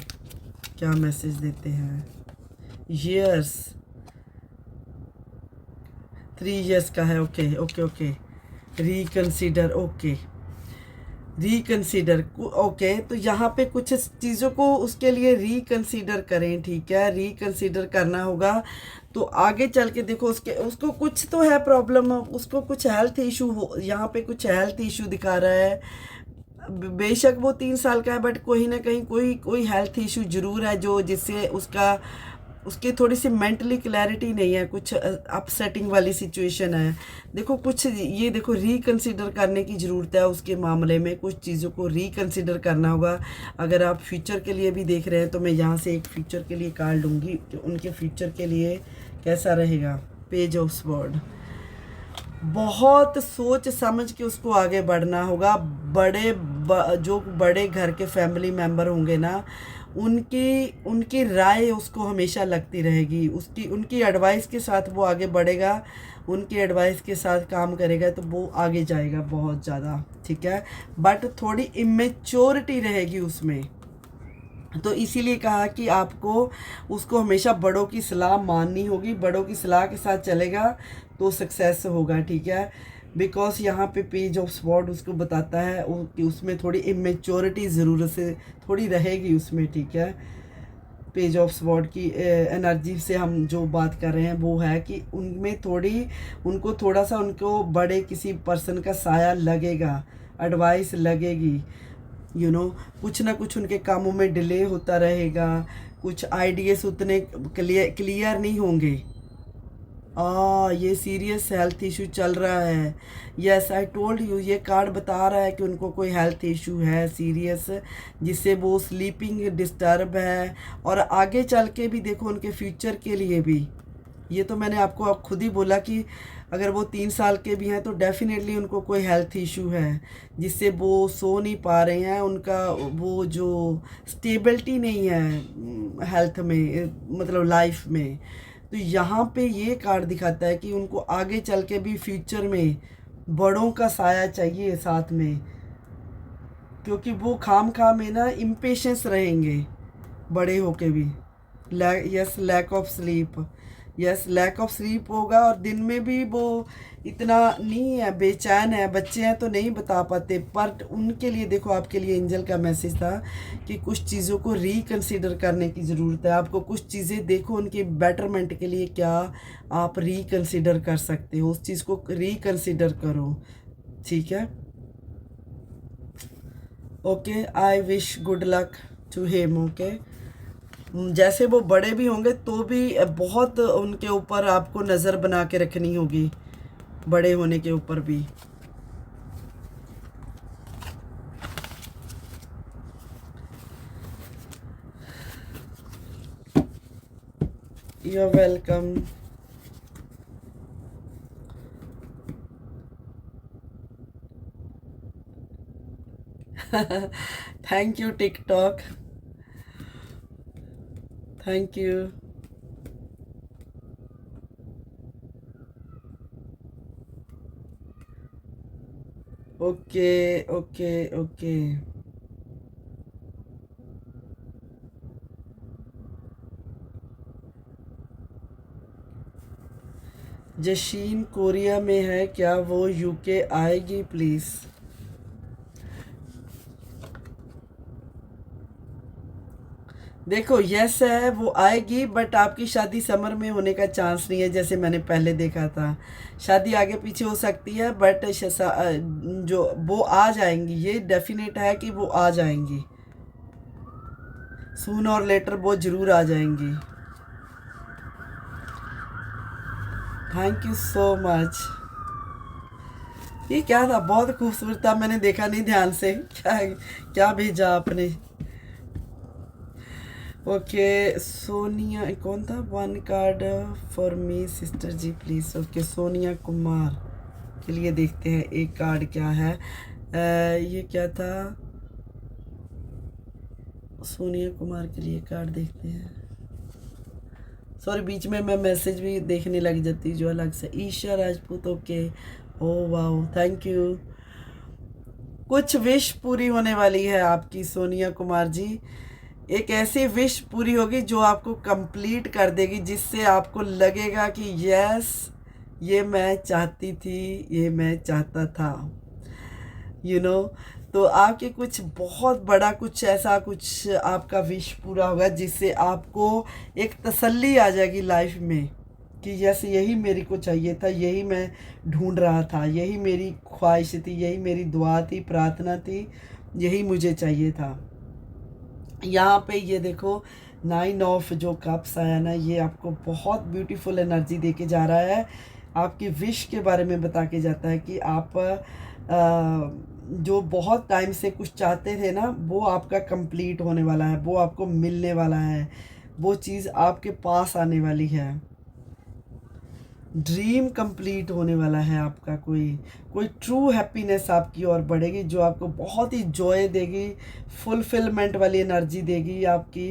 क्या मैसेज देते हैं। ईयर्स, 3 years का है। Okay okay okay, reconsider. Okay, reconsider. Okay, तो यहाँ पे कुछ चीज़ों को उसके लिए रिकन्सिडर करें, ठीक है, रिकन्सिडर करना होगा। तो आगे चल के देखो उसको कुछ तो है प्रॉब्लम, उसको कुछ हेल्थ इशू हो, यहाँ पे कुछ हेल्थ इशू दिखा रहा है। बेशक वो 3 साल का है, बट कहीं ना कहीं कोई कोई हेल्थ इशू जरूर है, जो जिससे उसकी थोड़ी सी मेंटली क्लैरिटी नहीं है, कुछ अपसेटिंग वाली सिचुएशन है। देखो कुछ ये देखो रिकंसिडर करने की ज़रूरत है उसके मामले में, कुछ चीज़ों को रिकंसिडर करना होगा। अगर आप फ्यूचर के लिए भी देख रहे हैं तो मैं यहाँ से एक फ्यूचर के लिए कार्ड लूँगी कि उनके फ्यूचर के लिए कैसा रहेगा। पेज ऑफ स्वॉर्ड, बहुत सोच समझ के उसको आगे बढ़ना होगा। जो बड़े घर के फैमिली मेम्बर होंगे ना, उनकी राय उसको हमेशा लगती रहेगी, उनकी एडवाइस के साथ वो आगे बढ़ेगा, उनकी एडवाइस के साथ काम करेगा तो वो आगे जाएगा बहुत ज़्यादा, ठीक है। बट थोड़ी इमेच्योरिटी रहेगी उसमें, तो इसीलिए कहा कि आपको उसको हमेशा बड़ों की सलाह माननी होगी, बड़ों की सलाह के साथ चलेगा तो सक्सेस होगा, ठीक है। बिकॉज यहाँ पे पेज ऑफ स्वॉर्ड उसको बताता है कि उसमें थोड़ी इमेच्योरिटी ज़रूरत से थोड़ी रहेगी उसमें, ठीक है। पेज ऑफ स्वॉर्ड की एनर्जी से हम जो बात कर रहे हैं वो है कि उनमें उनको थोड़ा सा उनको बड़े किसी पर्सन का साया लगेगा, एडवाइस लगेगी, कुछ ना कुछ उनके कामों में डिले होता रहेगा, कुछ आइडियाज उतने क्लियर नहीं होंगे। ये सीरियस हेल्थ इशू चल रहा है। यस, आई टोल्ड यू, ये कार्ड बता रहा है कि उनको कोई हेल्थ इशू है सीरियस, जिससे वो स्लीपिंग डिस्टर्ब है। और आगे चल के भी देखो उनके फ्यूचर के लिए भी, ये तो मैंने आपको अब खुद ही बोला कि अगर वो 3 साल के भी हैं तो डेफिनेटली उनको कोई हेल्थ इशू है, जिससे वो सो नहीं पा रहे हैं, उनका वो जो स्टेबिलिटी नहीं है हेल्थ में, मतलब लाइफ में। तो यहाँ पे ये कार्ड दिखाता है कि उनको आगे चल के भी फ्यूचर में बड़ों का साया चाहिए साथ में, क्योंकि वो खाम में ना इम्पेशेंस रहेंगे बड़े होके भी। Yes, lack of sleep. Yes, lack of sleep होगा, और दिन में भी वो इतना नहीं है, बेचैन है। बच्चे हैं तो नहीं बता पाते, पर उनके लिए देखो आपके लिए एंजल का मैसेज था कि कुछ चीज़ों को रिकंसीडर करने की ज़रूरत है आपको। कुछ चीज़ें देखो उनके बेटरमेंट के लिए क्या आप रिकंसीडर कर सकते हो, उस चीज़ को रिकंसीडर करो, ठीक है। Okay, I wish good luck to him. Okay, जैसे वो बड़े भी होंगे तो भी बहुत उनके ऊपर आपको नज़र बना के रखनी होगी, बड़े होने के ऊपर भी। You are welcome. Thank you TikTok, thank you. Okay okay okay, Jasheen Korea में है, क्या वो यूके आएगी प्लीज़? देखो यस है, वो आएगी, बट आपकी शादी समर में होने का चांस नहीं है जैसे मैंने पहले देखा था। शादी आगे पीछे हो सकती है, बट जो वो आ जाएंगी, ये डेफिनेट है कि वो आ जाएंगी, सून और लेटर वो जरूर आ जाएंगी। Thank you so much. ये क्या था, बहुत खूबसूरत था, मैंने देखा नहीं ध्यान से। क्या क्या भेजा आपने? ओके सोनिया, कौन था? One card for me sister ji please. Okay Sonia Kumar के लिए देखते हैं एक कार्ड क्या है। ये क्या था? सोनिया कुमार के लिए कार्ड देखते हैं। सॉरी, बीच में मैं मैसेज भी देखने लग जाती जो अलग से। Isha Rajput, okay, oh wow, thank you. कुछ विश पूरी होने वाली है आपकी सोनिया कुमार जी। एक ऐसी विश पूरी होगी जो आपको कंप्लीट कर देगी, जिससे आपको लगेगा कि यस ये मैं चाहती थी, ये मैं चाहता था, यू नो। तो आपके कुछ बहुत बड़ा कुछ ऐसा कुछ आपका विश पूरा होगा, जिससे आपको एक तसल्ली आ जाएगी लाइफ में कि यस यही मेरे को चाहिए था, यही मैं ढूंढ रहा था, यही मेरी ख्वाहिश थी, यही मेरी दुआ थी, प्रार्थना थी, यही मुझे चाहिए था। यहाँ पे ये देखो 9 ऑफ जो कप्स आया ना, ये आपको बहुत ब्यूटीफुल एनर्जी दे के जा रहा है, आपकी विश के बारे में बता के जाता है कि आप जो बहुत टाइम से कुछ चाहते थे ना, वो आपका कंप्लीट होने वाला है, वो आपको मिलने वाला है, वो चीज़ आपके पास आने वाली है, ड्रीम कंप्लीट होने वाला है आपका। कोई ट्रू हैप्पीनेस आपकी ओर बढ़ेगी, जो आपको बहुत ही जॉय देगी, फुलफिलमेंट वाली एनर्जी देगी आपकी,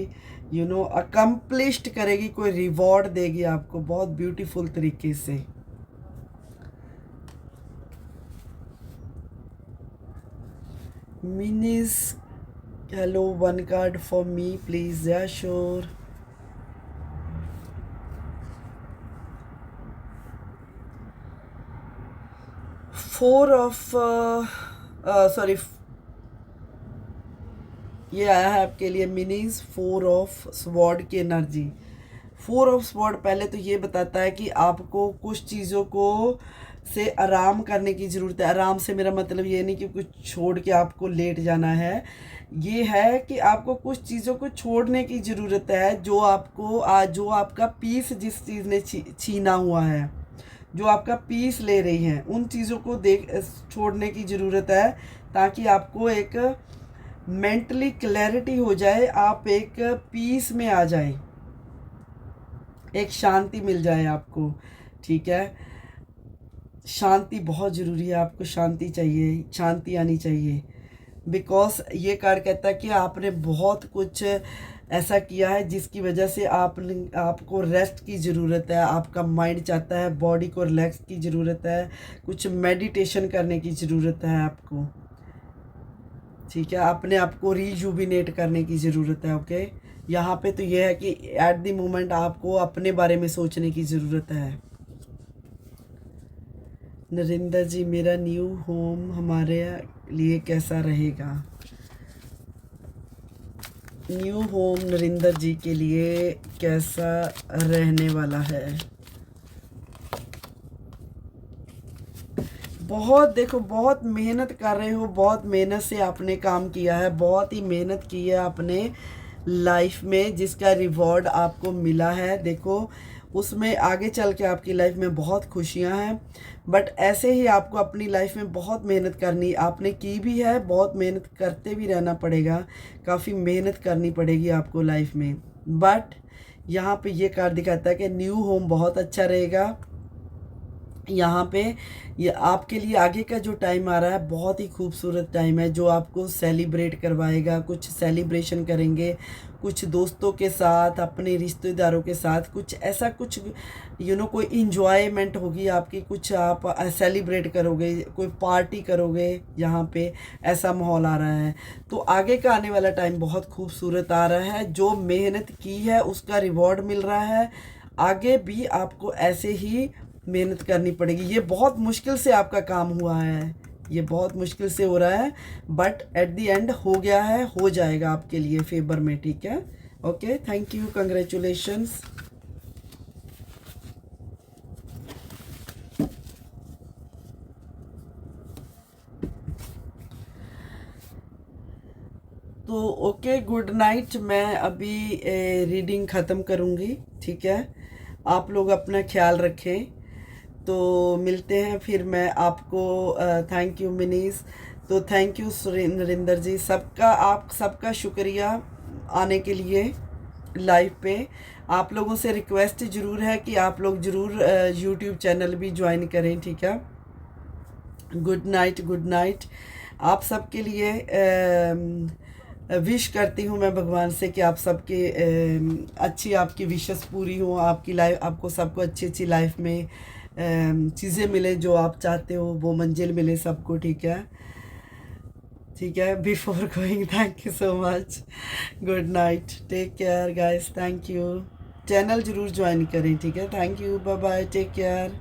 यू नो, अकम्प्लिश्ड करेगी, कोई रिवॉर्ड देगी आपको बहुत ब्यूटीफुल तरीके से। Minis hello, one card for me please. Yeah sure. Four of sorry, ये आया है आपके लिए मिनीज 4 ऑफ स्वॉर्ड की एनर्जी। 4 ऑफ स्वॉर्ड पहले तो ये बताता है कि आपको कुछ चीज़ों को से आराम करने की ज़रूरत है। आराम से मेरा मतलब ये नहीं कि कुछ छोड़ के आपको लेट जाना है, ये है कि आपको कुछ चीज़ों को छोड़ने की ज़रूरत है, जो आपको जो आपका पीस जिस चीज़ ने छीना हुआ है, जो आपका पीस ले रही हैं, उन चीज़ों को छोड़ने की ज़रूरत है, ताकि आपको एक मेंटली क्लैरिटी हो जाए, आप एक पीस में आ जाए, एक शांति मिल जाए आपको। ठीक है, शांति बहुत ज़रूरी है, आपको शांति चाहिए, शांति आनी चाहिए। बिकॉज ये कार्ड कहता है कि आपने बहुत कुछ ऐसा किया है जिसकी वजह से आपको रेस्ट की ज़रूरत है, आपका माइंड चाहता है, बॉडी को रिलैक्स की ज़रूरत है, कुछ मेडिटेशन करने की ज़रूरत है आपको। ठीक है, अपने आप को रिजुविनेट करने की ज़रूरत है। ओके, यहाँ पे तो ये है कि एट द मोमेंट आपको अपने बारे में सोचने की ज़रूरत है। नरेंद्र जी, मेरा न्यू होम हमारे लिए कैसा रहेगा? न्यू होम नरेंद्र जी के लिए कैसा रहने वाला है? बहुत देखो, बहुत मेहनत कर रहे हो, बहुत मेहनत से आपने काम किया है, बहुत ही मेहनत की है आपने लाइफ में, जिसका रिवॉर्ड आपको मिला है। देखो उसमें आगे चल के आपकी लाइफ में बहुत खुशियां हैं, बट ऐसे ही आपको अपनी लाइफ में बहुत मेहनत करनी, आपने की भी है, बहुत मेहनत करते भी रहना पड़ेगा, काफ़ी मेहनत करनी पड़ेगी आपको लाइफ में। बट यहाँ पे ये कार्ड दिखाता है कि न्यू होम बहुत अच्छा रहेगा। यहाँ पे ये आपके लिए आगे का जो टाइम आ रहा है बहुत ही खूबसूरत टाइम है, जो आपको सेलिब्रेट करवाएगा, कुछ सेलिब्रेशन करेंगे, कुछ दोस्तों के साथ, अपने रिश्तेदारों के साथ, कुछ ऐसा कुछ कोई इंजॉयमेंट होगी आपकी, कुछ आप सेलिब्रेट करोगे, कोई पार्टी करोगे, यहाँ पे ऐसा माहौल आ रहा है। तो आगे का आने वाला टाइम बहुत खूबसूरत आ रहा है, जो मेहनत की है उसका रिवॉर्ड मिल रहा है, आगे भी आपको ऐसे ही मेहनत करनी पड़ेगी। ये बहुत मुश्किल से आपका काम हुआ है, ये बहुत मुश्किल से हो रहा है, बट एट द एंड हो गया है, हो जाएगा आपके लिए फेवर में। ठीक है, ओके, थैंक यू, कंग्रेचुलेशंस। तो ओके, गुड नाइट। मैं अभी रीडिंग ख़त्म करूँगी, ठीक है। आप लोग अपना ख्याल रखें, तो मिलते हैं फिर। मैं आपको थैंक यू मिनीस, तो थैंक यू नरेंद्र जी, सबका, आप सबका शुक्रिया आने के लिए लाइव पे। आप लोगों से रिक्वेस्ट ज़रूर है कि आप लोग ज़रूर यूट्यूब चैनल भी ज्वाइन करें, ठीक है। Good night, good night. आप सबके लिए विश करती हूँ मैं भगवान से कि आप सबके अच्छी आपकी विशेस पूरी हो, आपकी लाइफ, आपको सबको अच्छी अच्छी लाइफ में चीज़ें मिले जो आप चाहते हो, वो मंजिल मिले सबको, ठीक है, ठीक है। Before going, thank you so much, good night, take care guys, thank you. Channel ज़रूर ज्वाइन करें, ठीक है, thank you, bye bye, take care.